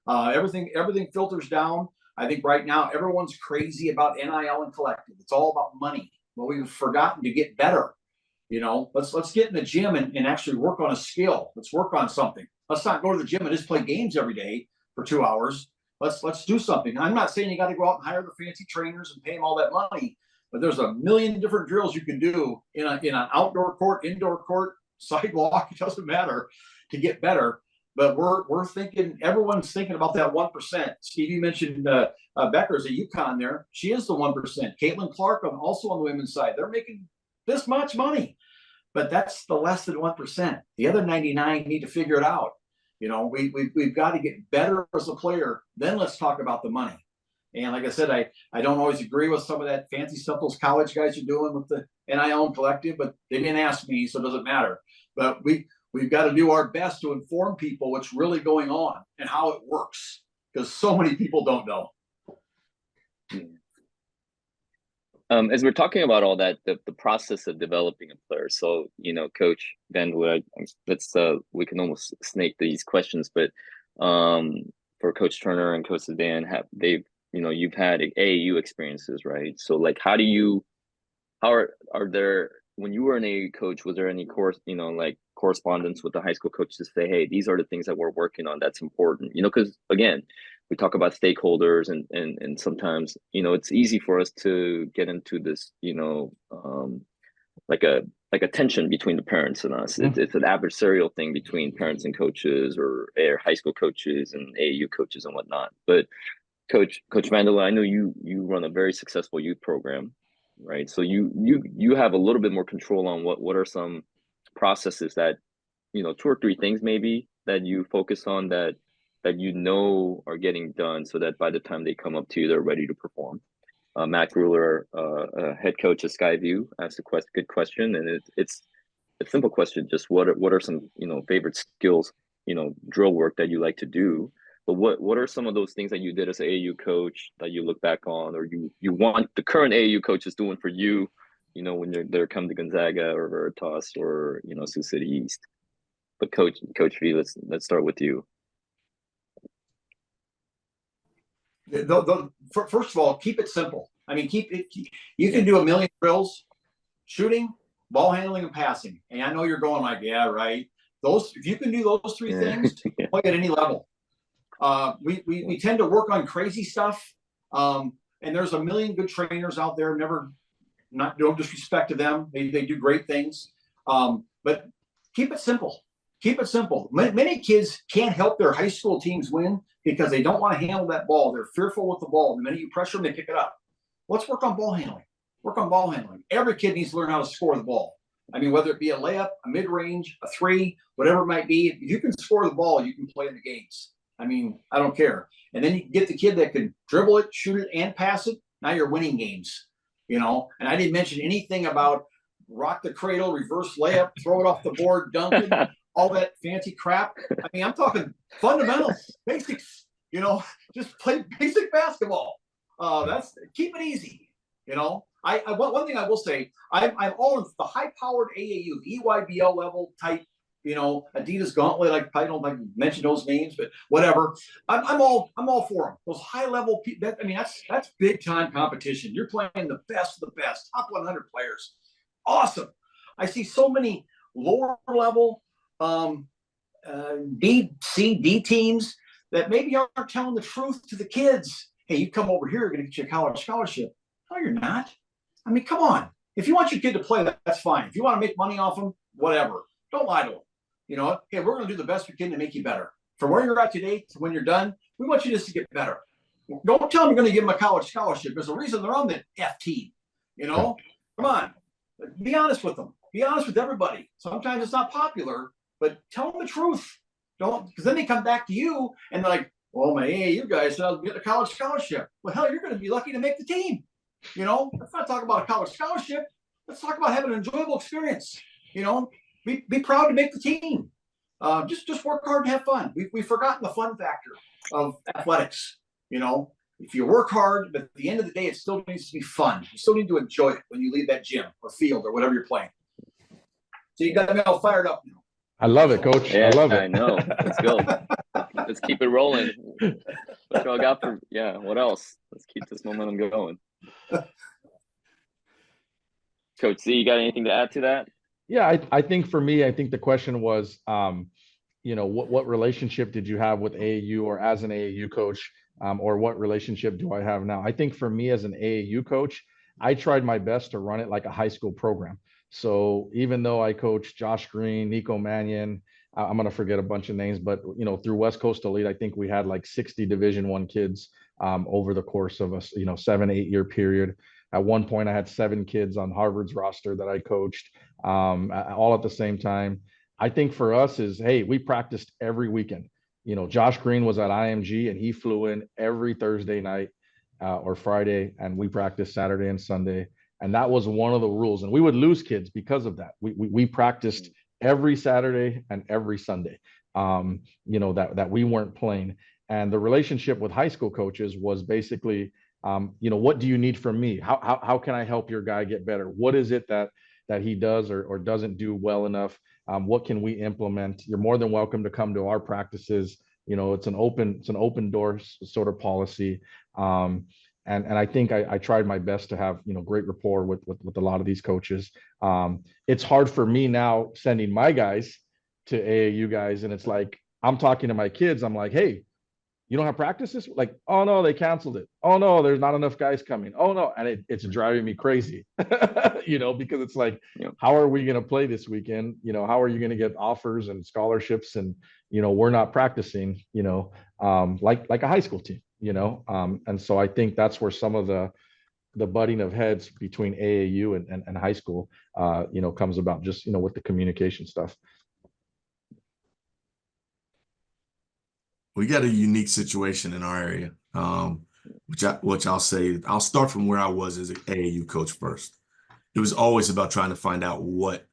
everything filters down. I think right now everyone's crazy about NIL and collective. It's all about money. Well, we've forgotten to get better. Let's get in the gym and actually work on a skill. Let's work on something. Let's not go to the gym and just play games every day for 2 hours. Let's do something. I'm not saying you got to go out and hire the fancy trainers and pay them all that money, but there's a million different drills you can do in an outdoor court, indoor court, sidewalk. It doesn't matter, to get better. But we're thinking, everyone's thinking about that 1%. Steve, you mentioned Becker's at UConn there. She is the 1%. Caitlin Clark, also on the women's side. They're making this much money, but that's the less than 1%. The other 99 need to figure it out. We've got to get better as a player. Then let's talk about the money. And like I said, I don't always agree with some of that fancy stuff those college guys are doing with the NIL and collective, but they didn't ask me, so it doesn't matter. But we we've got to do our best to inform people what's really going on and how it works, because so many people don't know. As we're talking about all that, the process of developing a player. So, Coach Vandaloo, let's we can almost snake these questions, but for Coach Turner and Coach Dan, you've had AAU experiences, right? So, like, how are there, when you were an AAU coach, was there any correspondence with the high school coach to say, hey, these are the things that we're working on that's important? Because again, we talk about stakeholders and sometimes, it's easy for us to get into this, like a tension between the parents and us. It's an adversarial thing between parents and coaches, or high school coaches and AAU coaches and whatnot. But Coach Vandaloo, I know you run a very successful youth program, right? So you have a little bit more control on what are some processes that, 2 or 3 things maybe that you focus on that are getting done, so that by the time they come up to you, they're ready to perform. Matt Gruler, head coach of Skyview, asked a good question, and it's a simple question. Just what are some favorite skills, drill work that you like to do? But what are some of those things that you did as an AAU coach that you look back on, or you want the current AAU coaches doing for you, when they're come to Gonzaga or Veritas or Sioux City East? But Coach V, let's start with you. First of all, keep it simple. I mean, you can do a million drills: shooting, ball handling, and passing. And I know you're going like, yeah, right. If you can do those 3 things, play at any level. We tend to work on crazy stuff. And there's a million good trainers out there. No disrespect to them. They do great things. But keep it simple. Keep it simple. Many kids can't help their high school teams win because they don't want to handle that ball. They're fearful with the ball. The minute you pressure them, they pick it up. Let's work on ball handling. Work on ball handling. Every kid needs to learn how to score the ball. I mean, whether it be a layup, a mid-range, a 3, whatever it might be, if you can score the ball, you can play in the games. I mean, I don't care. And then you can get the kid that can dribble it, shoot it, and pass it. Now you're winning games, And I didn't mention anything about rock the cradle, reverse layup, throw it off the board, dunk it, all that fancy crap. I mean, I'm talking fundamentals, basics, just play basic basketball. Keep it easy, one thing I will say, I'm all in the high-powered AAU, EYBL level type, Adidas Gauntlet. I don't like to mention those names, but whatever. I'm all for them. Those high-level, that's big-time competition. You're playing the best of the best, top 100 players. Awesome. I see so many lower-level B, C, D teams that maybe aren't telling the truth to the kids. Hey, you come over here, you're going to get you a college scholarship. No, you're not. I mean, come on. If you want your kid to play, that's fine. If you want to make money off them, whatever. Don't lie to them. Hey, we're going to do the best we can to make you better. From where you're at today to when you're done, we want you just to get better. Don't tell them you're going to give them a college scholarship. There's a reason they're on the F team. Come on. Be honest with them. Be honest with everybody. Sometimes it's not popular, but tell them the truth. Don't, because then they come back to you and they're like, well, you guys get a college scholarship. Well, hell, you're going to be lucky to make the team. Let's not talk about a college scholarship. Let's talk about having an enjoyable experience. Be proud to make the team. Just work hard and have fun. We've forgotten the fun factor of athletics. If you work hard, but at the end of the day, it still needs to be fun. You still need to enjoy it when you leave that gym or field or whatever you're playing. So you got me all fired up now. I love it, Coach. Yeah, I love it. I know. Let's go. Let's keep it rolling. What else? Let's keep this momentum going. Coach Z, you got anything to add to that? Yeah, I think for me, I think the question was, what relationship did you have with AAU or as an AAU coach, or what relationship do I have now? I think for me as an AAU coach, I tried my best to run it like a high school program. So even though I coached Josh Green, Nico Mannion, I'm going to forget a bunch of names, but, through West Coast Elite, I think we had like 60 Division I kids over the course of a, 7-8 year period. At one point, I had 7 kids on Harvard's roster that I coached, all at the same time. I think for us is, hey, we practiced every weekend. Josh Green was at IMG and he flew in every Thursday night or Friday, and we practiced Saturday and Sunday. And that was one of the rules. And we would lose kids because of that. We practiced every Saturday and every Sunday, that we weren't playing. And the relationship with high school coaches was basically, what do you need from me? How can I help your guy get better? What is it that he does or doesn't do well enough? What can we implement? You're more than welcome to come to our practices. It's an open door sort of policy. And I think I tried my best to have, great rapport with a lot of these coaches. It's hard for me now sending my guys to AAU guys. And it's like, I'm talking to my kids. I'm like, hey, you don't have practices? Like, oh no, they canceled it. Oh no, there's not enough guys coming. Oh no. And it's driving me crazy, because it's like, how are we going to play this weekend? How are you going to get offers and scholarships? And, we're not practicing, like a high school team, and so I think that's where some of the butting of heads between AAU and high school, comes about, just, with the communication stuff. We got a unique situation in our area, which I'll say, I'll start from where I was as an AAU coach first. It was always about trying to find out what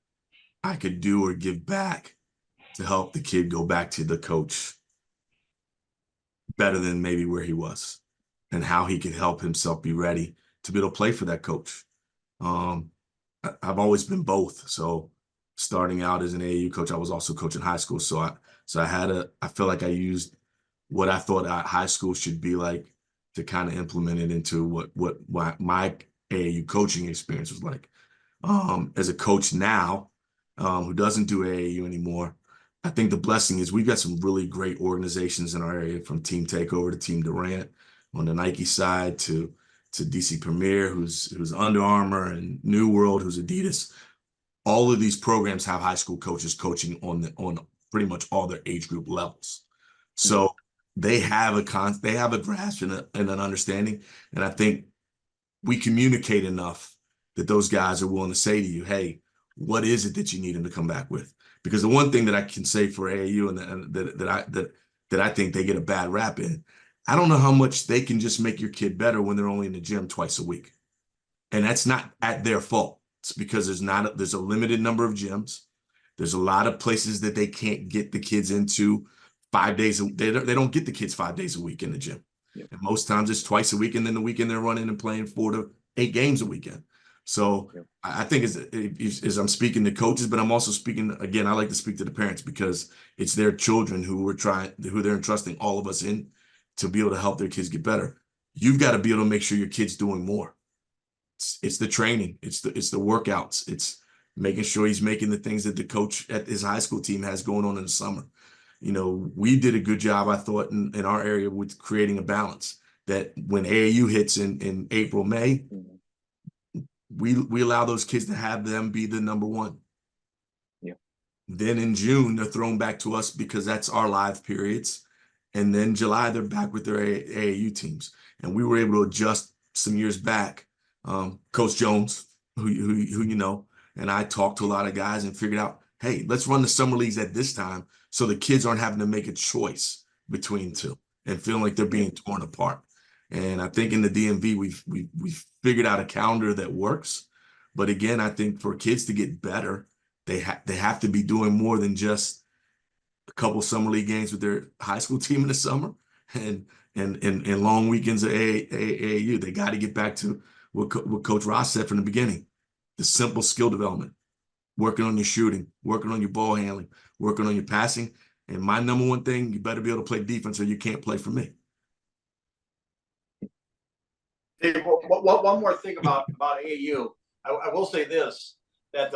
I could do or give back to help the kid go back to the coach better than maybe where he was, and how he could help himself be ready to be able to play for that coach. I've always been both. So starting out as an AAU coach, I was also coaching high school. So I feel like I used what I thought high school should be like to kind of implement it into what my AAU coaching experience was like. As a coach now, who doesn't do AAU anymore, I think the blessing is we've got some really great organizations in our area, from Team Takeover to Team Durant on the Nike side to DC Premier, who's Under Armour, and New World, who's Adidas. All of these programs have high school coaches coaching on pretty much all their age group levels. So they have a grasp and an understanding. And I think we communicate enough that those guys are willing to say to you, hey, what is it that you need them to come back with? Because the one thing that I can say for AAU and that I think they get a bad rap in, I don't know how much they can just make your kid better when they're only in the gym twice a week. And that's not at their fault. It's because there's a limited number of gyms. There's a lot of places that they can't get the kids into 5 days. They don't get the kids 5 days a week in the gym. Yep. And most times it's twice a week. And then the weekend they're running and playing 4 to 8 games a weekend. So yep. I think as I'm speaking to coaches, but I'm also speaking, again, I like to speak to the parents, because it's their children who they're entrusting all of us in to be able to help their kids get better. You've got to be able to make sure your kid's doing more. It's the training. It's the workouts. It's making sure he's making the things that the coach at his high school team has going on in the summer. We did a good job, I thought, in our area with creating a balance that when AAU hits in April, May, we allow those kids to have them be the number one. Yeah. Then in June, they're thrown back to us because that's our live periods. And then July, they're back with their AAU teams. And we were able to adjust some years back. Coach Jones, who and I talked to a lot of guys and figured out, hey, let's run the summer leagues at this time so the kids aren't having to make a choice between two and feeling like they're being torn apart. And I think in the DMV, we've figured out a calendar that works. But again, I think for kids to get better, they have to be doing more than just a couple summer league games with their high school team in the summer and long weekends at AAU. They got to get back to what Coach Ross said from the beginning: the simple skill development, working on your shooting, working on your ball handling, working on your passing. And my number one thing, you better be able to play defense or you can't play for me. Hey, one more thing about AAU. I will say this, that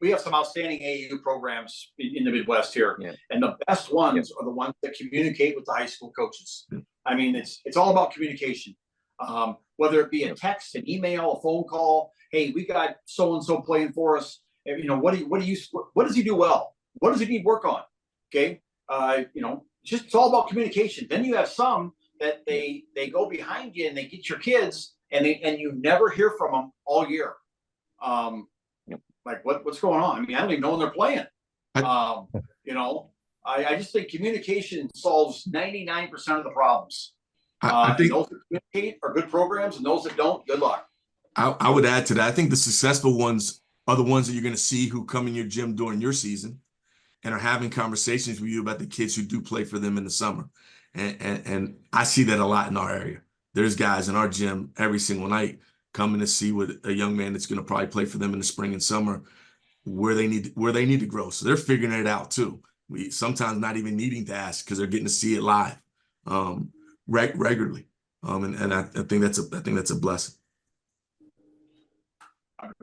we have some outstanding AAU programs in the Midwest here. Yeah. And the best ones are the ones that communicate with the high school coaches. I mean, it's all about communication. Whether it be a text, an email, a phone call. Hey, we got so-and-so playing for us. What does he do well? What does he need work on? Okay. It's all about communication. Then you have some that they go behind you and they get your kids and you never hear from them all year. Like what's going on? I mean, I don't even know when they're playing. I just think communication solves 99% of the problems. I think those that communicate are good programs, and those that don't, good luck. I would add to that. I think the successful ones are the ones that you're going to see who come in your gym during your season and are having conversations with you about the kids who do play for them in the summer. And I see that a lot in our area. There's guys in our gym every single night coming to see what a young man that's going to probably play for them in the spring and summer, where they need to grow. So they're figuring it out too. We sometimes not even needing to ask because they're getting to see it live regularly. And I think that's a blessing.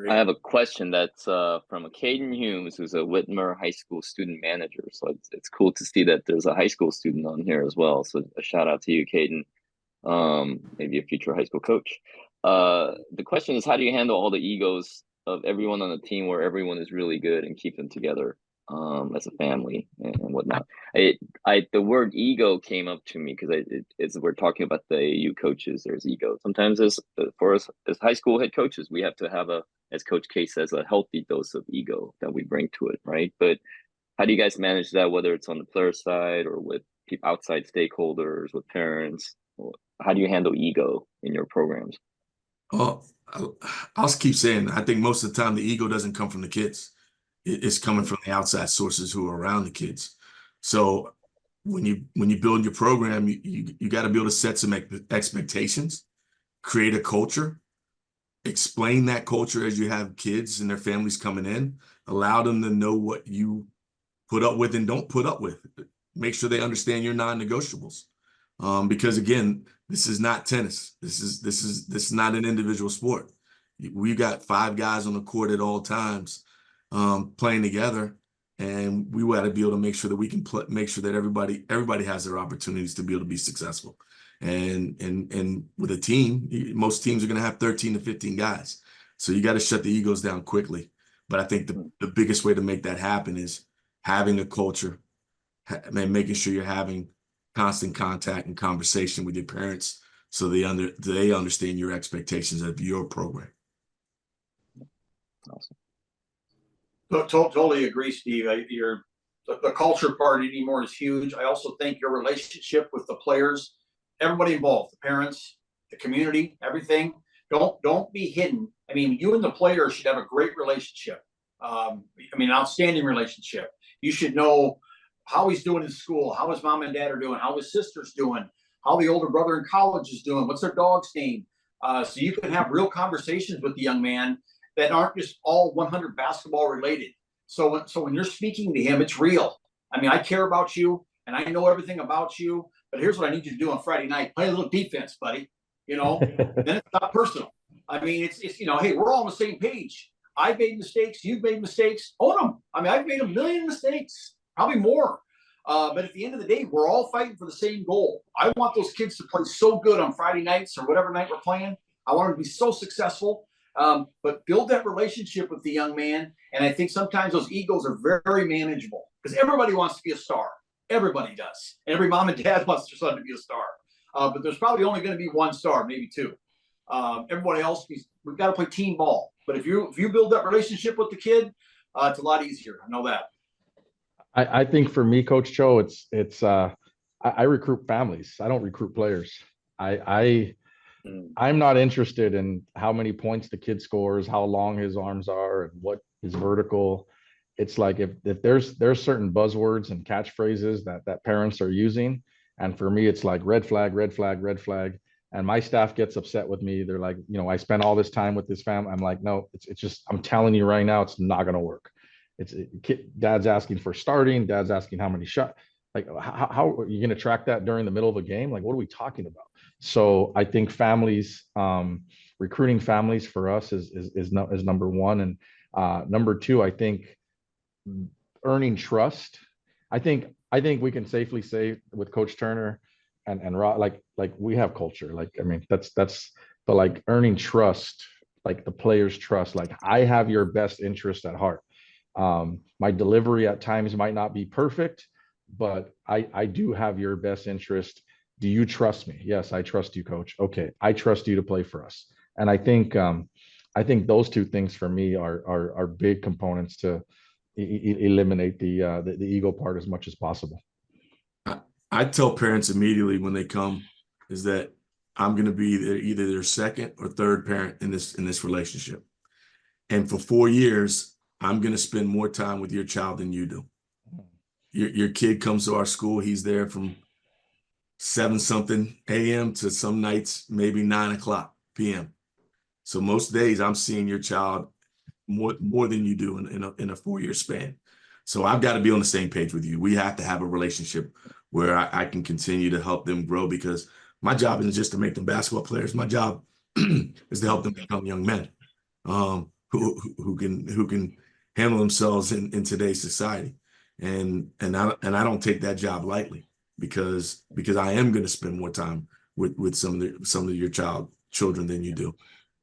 I have a question that's from a Caden Humes, who's a Whitmer High School student manager. So it's cool to see that there's a high school student on here as well. So a shout out to you, Caden. Maybe a future high school coach. The question is, how do you handle all the egos of everyone on the team where everyone is really good and keep them together as a family and whatnot? The word ego came up to me because it's we're talking about the AAU coaches. There's ego. Sometimes for us as high school head coaches, we have to have as Coach K says, a healthy dose of ego that we bring to it, right? But how do you guys manage that, whether it's on the player side or with outside stakeholders, with parents? How do you handle ego in your programs? Well, I'll keep saying, I think most of the time the ego doesn't come from the kids. It's coming from the outside sources who are around the kids. So when you build your program, you got to be able to set some expectations, create a culture, explain that culture as you have kids and their families coming in, allow them to know what you put up with and don't put up with. Make sure they understand your non-negotiables. Because again, this is not tennis. This is not an individual sport. We got 5 guys on the court at all times playing together, and we got to be able to make sure that we can make sure that everybody has their opportunities to be able to be successful. And with a team, most teams are going to have 13 to 15 guys. So you got to shut the egos down quickly. But I think the biggest way to make that happen is having a culture and making sure you're having constant contact and conversation with your parents so they understand your expectations of your program. Awesome. Totally agree, Steve. The culture part anymore is huge. I also think your relationship with the players, everybody involved, the parents, the community, everything, don't be hidden. I mean, you and the players should have a great relationship. An outstanding relationship. You should know how he's doing in school, how his mom and dad are doing, how his sister's doing, how the older brother in college is doing, what's their dog's name. So you can have real conversations with the young man that aren't just all 100 basketball related. So when you're speaking to him, it's real. I mean, I care about you and I know everything about you, but here's what I need you to do on Friday night. Play a little defense, buddy. Then it's not personal. I mean, it's hey, we're all on the same page. I've made mistakes. You've made mistakes. Own them. I mean, I've made a million mistakes, probably more. But at the end of the day, we're all fighting for the same goal. I want those kids to play so good on Friday nights or whatever night we're playing. I want them to be so successful. But build that relationship with the young man. And I think sometimes those egos are very, very manageable because everybody wants to be a star. Everybody does. And every mom and dad wants their son to be a star. But there's probably only going to be one star, maybe 2. Everybody else, we've got to play team ball. But if you build that relationship with the kid, it's a lot easier. I know that. I think for me, Coach Cho, I recruit families. I don't recruit players. I'm not interested in how many points the kid scores, how long his arms are, and what his vertical. It's like if there's certain buzzwords and catchphrases that parents are using, and for me, it's like red flag, red flag, red flag. And my staff gets upset with me. They're like, I spent all this time with this family. I'm like, no, it's just, I'm telling you right now, it's not going to work. Dad's asking for starting. Dad's asking how many shots. Like, how are you going to track that during the middle of a game? Like, what are we talking about? So I think families, recruiting families for us is number one. And number 2, I think earning trust. I think we can safely say with Coach Turner and like we have culture. Like, I mean, that's but like earning trust, like the players' trust. Like, I have your best interest at heart. My delivery at times might not be perfect, but I do have your best interest. Do you trust me? Yes, I trust you, Coach. Okay, I trust you to play for us. And I think those 2 things for me are big components to eliminate the ego part as much as possible. I tell parents immediately when they come is that I'm going to be either their second or third parent in this relationship. And for 4 years, I'm going to spend more time with your child than you do. Your kid comes to our school. He's there from 7-something a.m. to some nights, maybe 9 o'clock p.m. So most days I'm seeing your child more than you do in a 4-year span. So I've got to be on the same page with you. We have to have a relationship where I can continue to help them grow, because my job isn't just to make them basketball players. My job is to help them become young men who can handle themselves in today's society. And I don't take that job lightly, because I am going to spend more time with some of your children than you do.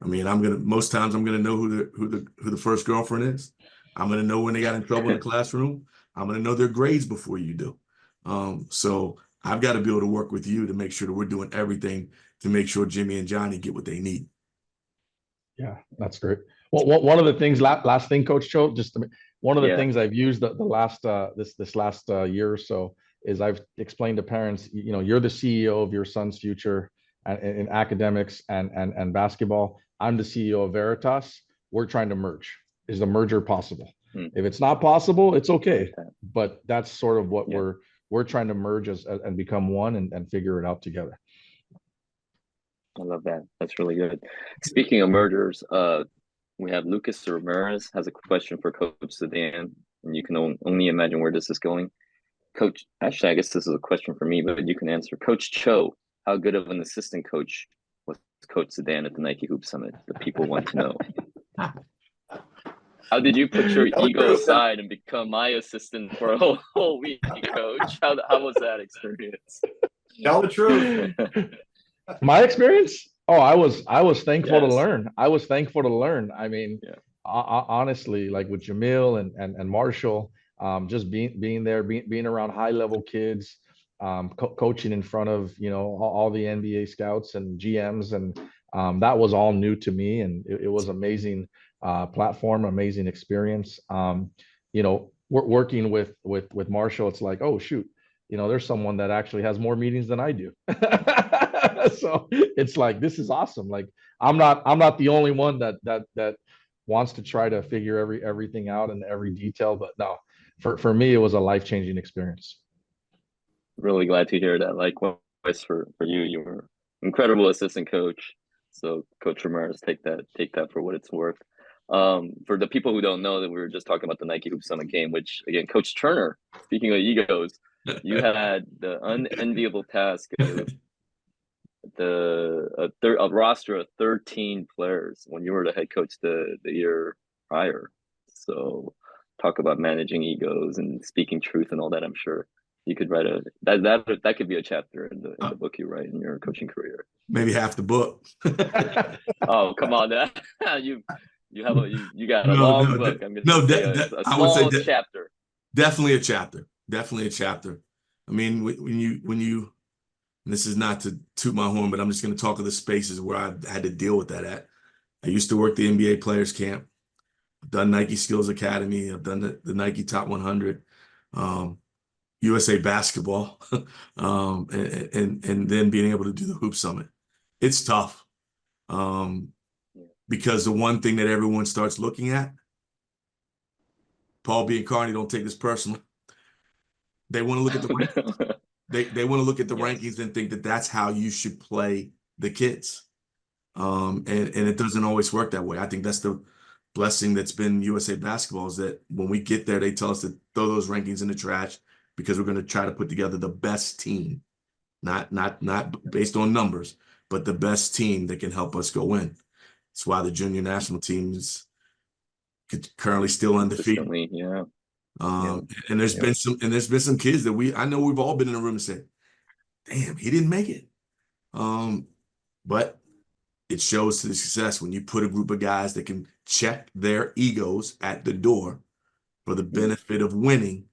I mean, most times I'm gonna know who the first girlfriend is. I'm gonna know when they got in trouble in the classroom. I'm gonna know their grades before you do. So I've got to be able to work with you to make sure that we're doing everything to make sure Jimmy and Johnny get what they need. Yeah, that's great. Well, one of the things, last thing, Coach Cho, one of the things I've used the last this last year or so is I've explained to parents, you're the CEO of your son's future in academics and basketball. I'm the CEO of Veritas. We're trying to merge. Is the merger possible? If it's not possible, it's okay. But that's sort of what we're trying to merge and become one and figure it out together. I love that. That's really good. Speaking of mergers, we have Lucas Ramirez has a question for Coach Zidane, and you can only imagine where this is going. Coach, actually, I guess this is a question for me, but you can answer. Coach Cho, how good of an assistant coach was Coach Zidane at the Nike Hoop Summit? The people want to know. How did you put your ego aside and become my assistant for a whole week, Coach? How was that experience? Tell the truth. My experience? Oh, I was thankful to learn. I was thankful to learn. I mean, honestly, like with Jamil and Marshall, just being there, being around high level kids, coaching in front of all the NBA scouts and GMs, and that was all new to me, and it was amazing platform, amazing experience. Working with Marshall, it's like, oh shoot, there's someone that actually has more meetings than I do. So it's like, this is awesome. Like I'm not the only one that wants to try to figure everything out and every detail, but no, for me, it was a life-changing experience. Really glad to hear that. Likewise for you. You were incredible assistant coach. So Coach Ramirez, take that for what it's worth. For the people who don't know, that we were just talking about the Nike Hoop Summit game, which again, Coach Turner, speaking of egos, you had the unenviable task of a roster of 13 players when you were the head coach the year prior. So talk about managing egos and speaking truth and all that. I'm sure you could write that could be a chapter in the book you write in your coaching career. Maybe half the book. Oh, come on, you got a long book. I'm gonna say a small chapter. Definitely a chapter. I mean, when you and this is not to toot my horn, but I'm just going to talk of the spaces where I had to deal with that at. I used to work the NBA Players Camp. I've done Nike Skills Academy. I've done the Nike Top 100, USA Basketball, and then being able to do the Hoop Summit. It's tough because the one thing that everyone starts looking at, Paul B. and Carney, don't take this personally. They want to look at the rankings. They want to look at the rankings and think that that's how you should play the kids. And it doesn't always work that way. I think that's the blessing that's been USA Basketball, is that when we get there, they tell us to throw those rankings in the trash, because we're going to try to put together the best team, not based on numbers, but the best team that can help us go win. That's why the junior national team is currently still undefeated. And there's been some kids that I know we've all been in a room and said, damn, he didn't make it. But it shows to the success when you put a group of guys that can check their egos at the door for the benefit of winning,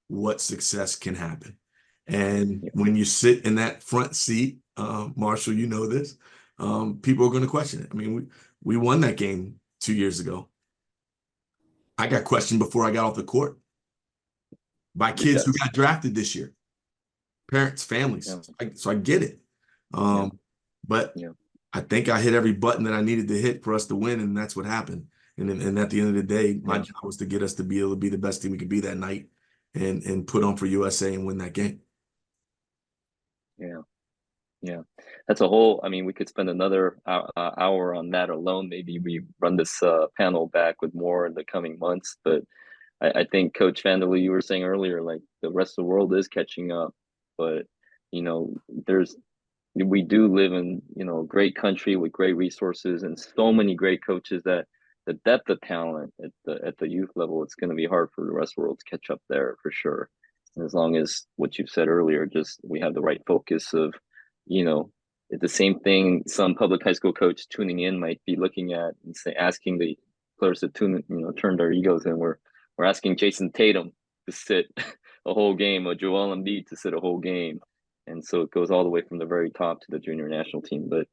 what success can happen. And when you sit in that front seat, Marshall, you know this, people are going to question it. I mean, we won that game 2 years ago. I got questioned before I got off the court by kids who got drafted this year, parents, families. So I get it. But I think I hit every button that I needed to hit for us to win, and that's what happened. And at the end of the day, my job was to get us to be able to be the best team we could be that night and put on for USA and win that game. Yeah. Yeah, that's a whole, I mean, we could spend another hour on that alone. Maybe we run this panel back with more in the coming months. But I think Coach Vanderloo, you were saying earlier, like the rest of the world is catching up. But, you know, we do live in, you know, a great country with great resources and so many great coaches that the depth of talent at the youth level, it's going to be hard for the rest of the world to catch up there for sure. And as long as what you said earlier, just we have the right focus of, you know, the same thing some public high school coach tuning in might be looking at and asking the players to turn their egos in. We're asking Jason Tatum to sit a whole game or Joel Embiid to sit a whole game. And so it goes all the way from the very top to the junior national team. But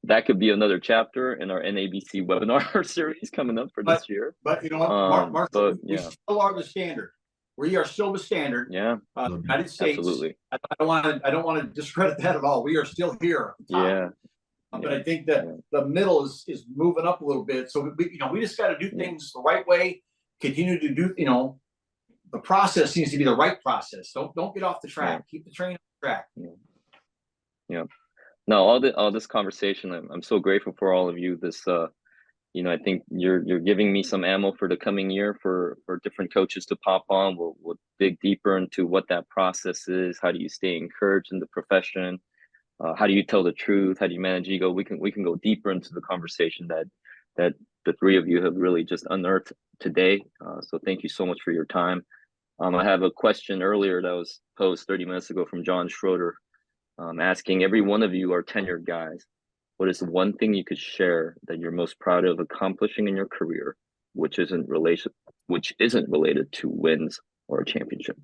that could be another chapter in our NABC webinar series coming up for this year. But you know what, Mark, we still are the standard. We are still the standard. Yeah. United States. Absolutely. I don't want to discredit that at all. We are still here. Yeah. But I think that the middle is moving up a little bit. So we just got to do things the right way. Continue to do, the process seems to be the right process. Don't get off the track. Keep the train on the track. Yeah. No, all this conversation, I'm so grateful for all of you. This I think you're giving me some ammo for the coming year for different coaches to pop on. We'll dig deeper into what that process is. How do you stay encouraged in the profession? How do you tell the truth? How do you manage ego? We can go deeper into the conversation that the three of you have really just unearthed today. So thank you so much for your time. I have a question earlier that was posed 30 minutes ago from John Schroeder, asking every one of you are tenured guys. What is the one thing you could share that you're most proud of accomplishing in your career, which isn't related to wins or a championship?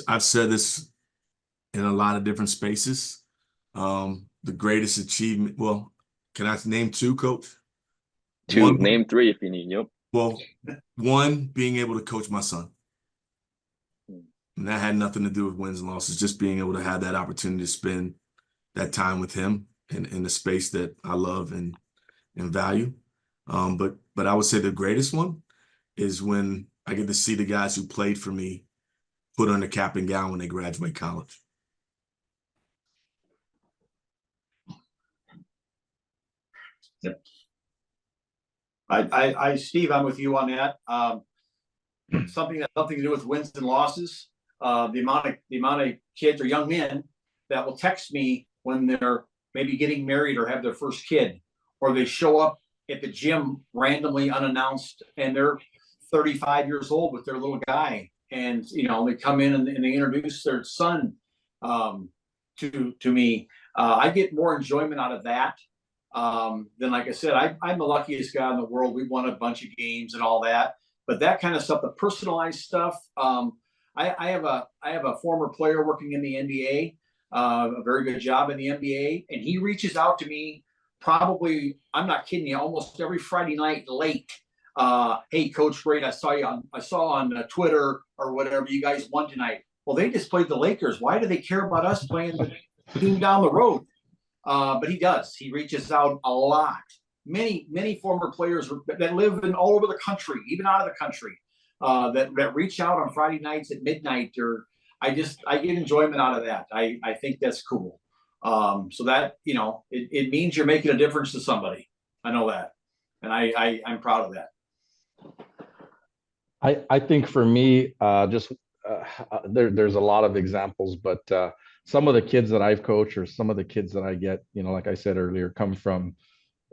I've said this in a lot of different spaces. The greatest achievement. Well, can I name two, Coach? Name three if you need. Yep. Well, one, being able to coach my son. And that had nothing to do with wins and losses, just being able to have that opportunity to spend that time with him in the space that I love and value. But I would say the greatest one is when I get to see the guys who played for me put on the cap and gown when they graduate college. Yep. Steve, I'm with you on that. Something to do with wins and losses. The amount of kids or young men that will text me when they're maybe getting married or have their first kid, or they show up at the gym randomly unannounced and they're 35 years old with their little guy, and they come in and they introduce their son to me. I get more enjoyment out of that than, like I said, I'm the luckiest guy in the world. We won a bunch of games and all that, but that kind of stuff, the personalized stuff. I have a former player working in the NBA, a very good job in the NBA, and he reaches out to me probably, I'm not kidding you, almost every Friday night late. Hey, Coach Braid, I saw on Twitter or whatever, you guys won tonight. Well, they just played the Lakers. Why do they care about us playing the team down the road? But he does. He reaches out a lot. Many former players that live all over the country, even out of the country, that reach out on Friday nights at midnight. I get enjoyment out of that. I think that's cool. So that, it means you're making a difference to somebody. I know that. And I'm proud of that. I think for me, there's a lot of examples, but some of the kids that I've coached or some of the kids that I get, like I said earlier, come from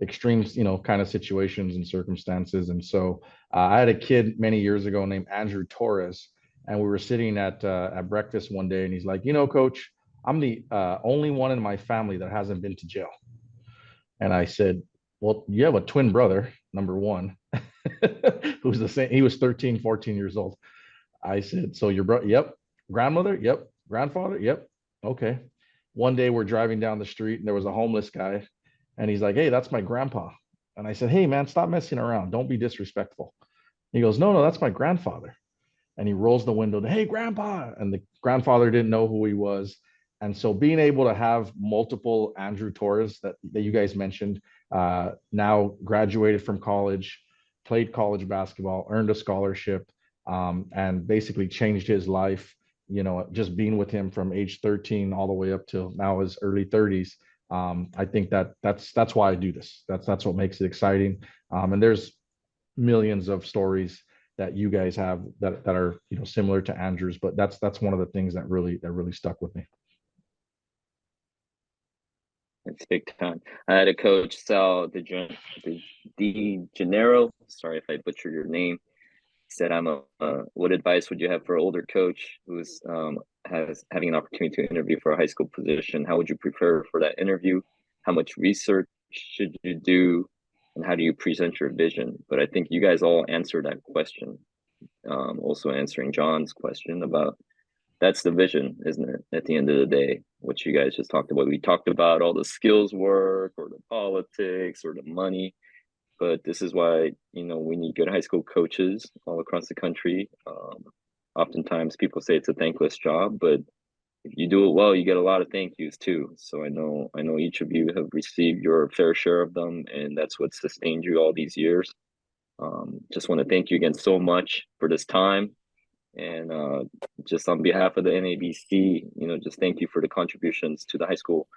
extreme, kind of situations and circumstances. And so I had a kid many years ago named Andrew Torres, and we were sitting at breakfast one day, and he's like, Coach, I'm the only one in my family that hasn't been to jail. And I said, well, you have a twin brother, number one, who's the same. He was 13, 14 years old. I said, so your brother? Yep. Grandmother? Yep. Grandfather? Yep. Okay. One day we're driving down the street and there was a homeless guy, and he's like, hey, that's my grandpa. And I said, hey man, stop messing around. Don't be disrespectful. He goes, no, that's my grandfather. And he rolls the window, hey, grandpa. And the grandfather didn't know who he was. And so being able to have multiple Andrew Torres that you guys mentioned, now graduated from college, played college basketball, earned a scholarship, and basically changed his life, just being with him from age 13 all the way up till now his early 30s. I think that's why I do this. That's what makes it exciting. And there's millions of stories that you guys have that are similar to Andrew's, but that's one of the things that really stuck with me. It's big time. I had a coach, Sal De Gennaro. Sorry if I butcher your name. He said, what advice would you have for an older coach who's having an opportunity to interview for a high school position? How would you prepare for that interview? How much research should you do? And how do you present your vision? But I think you guys all answered that question. Also answering John's question about, that's the vision, isn't it? At the end of the day, what you guys just talked about. We talked about all the skills work or the politics or the money, but this is why, we need good high school coaches all across the country. Oftentimes people say it's a thankless job, but if you do it well, you get a lot of thank yous too. So I know each of you have received your fair share of them, and that's what sustained you all these years. Just want to thank you again so much for this time. And just on behalf of the NABC, just thank you for the contributions to the high school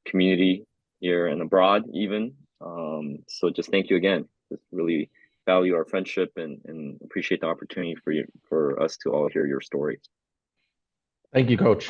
community here and abroad even. So just thank you again. Just really value our friendship and appreciate the opportunity for us to all hear your stories. Thank you, Coach.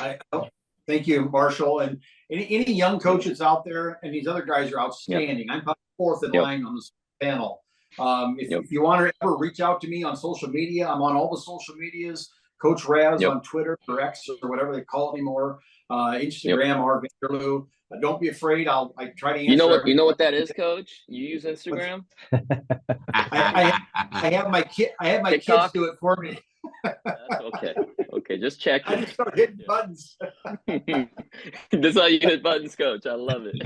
Thank you, Marshall. And any young coaches out there, and these other guys are outstanding. Yep. I'm probably fourth in line on this panel. If you want to ever reach out to me on social media, I'm on all the social medias. Coach Raz on Twitter or X or whatever they call it anymore. Instagram, R. Vanderloo. Don't be afraid. I try to answer. You know what that is, Coach? You use Instagram? I have my kids do it for me. Okay, just check. I just start hitting buttons. That's how you hit buttons, Coach. I love it.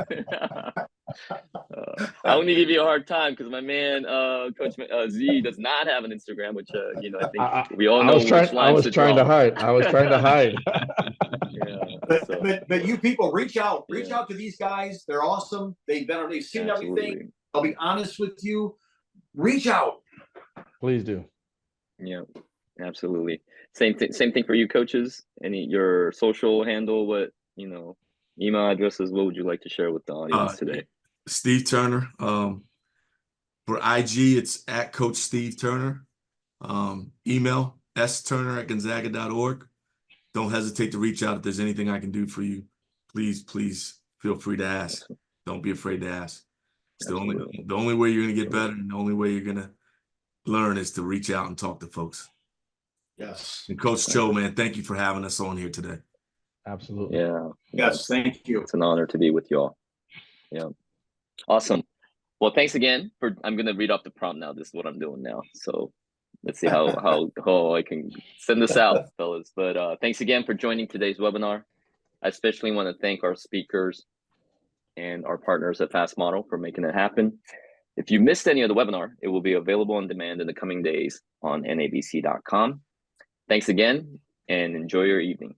I only give you a hard time because my man, Coach Z, does not have an Instagram, which I think we all know. I was trying to hide. But you people reach out to these guys. They're awesome. They've seen everything. I'll be honest with you. Reach out. Please do. Yeah, absolutely. Same thing for you, coaches. Your social handle, what email addresses? What would you like to share with the audience today? Steve Turner. For IG, it's at Coach Steve Turner. Email sturner@gonzaga.org. Don't hesitate to reach out if there's anything I can do for you. Please feel free to ask. Don't be afraid to ask. It's the only way you're going to get better, and the only way you're going to learn is to reach out and talk to folks. Yes. And Coach Cho, man, thank you for having us on here today. Absolutely. Yeah. Yes, thank you. It's an honor to be with you all. Yeah. Awesome. Well, thanks again I'm going to read off the prompt now. This is what I'm doing now. So let's see how I can send this out, fellas. But thanks again for joining today's webinar. I especially want to thank our speakers and our partners at FastModel for making it happen. If you missed any of the webinar, it will be available on demand in the coming days on nabc.com. Thanks again, and enjoy your evening.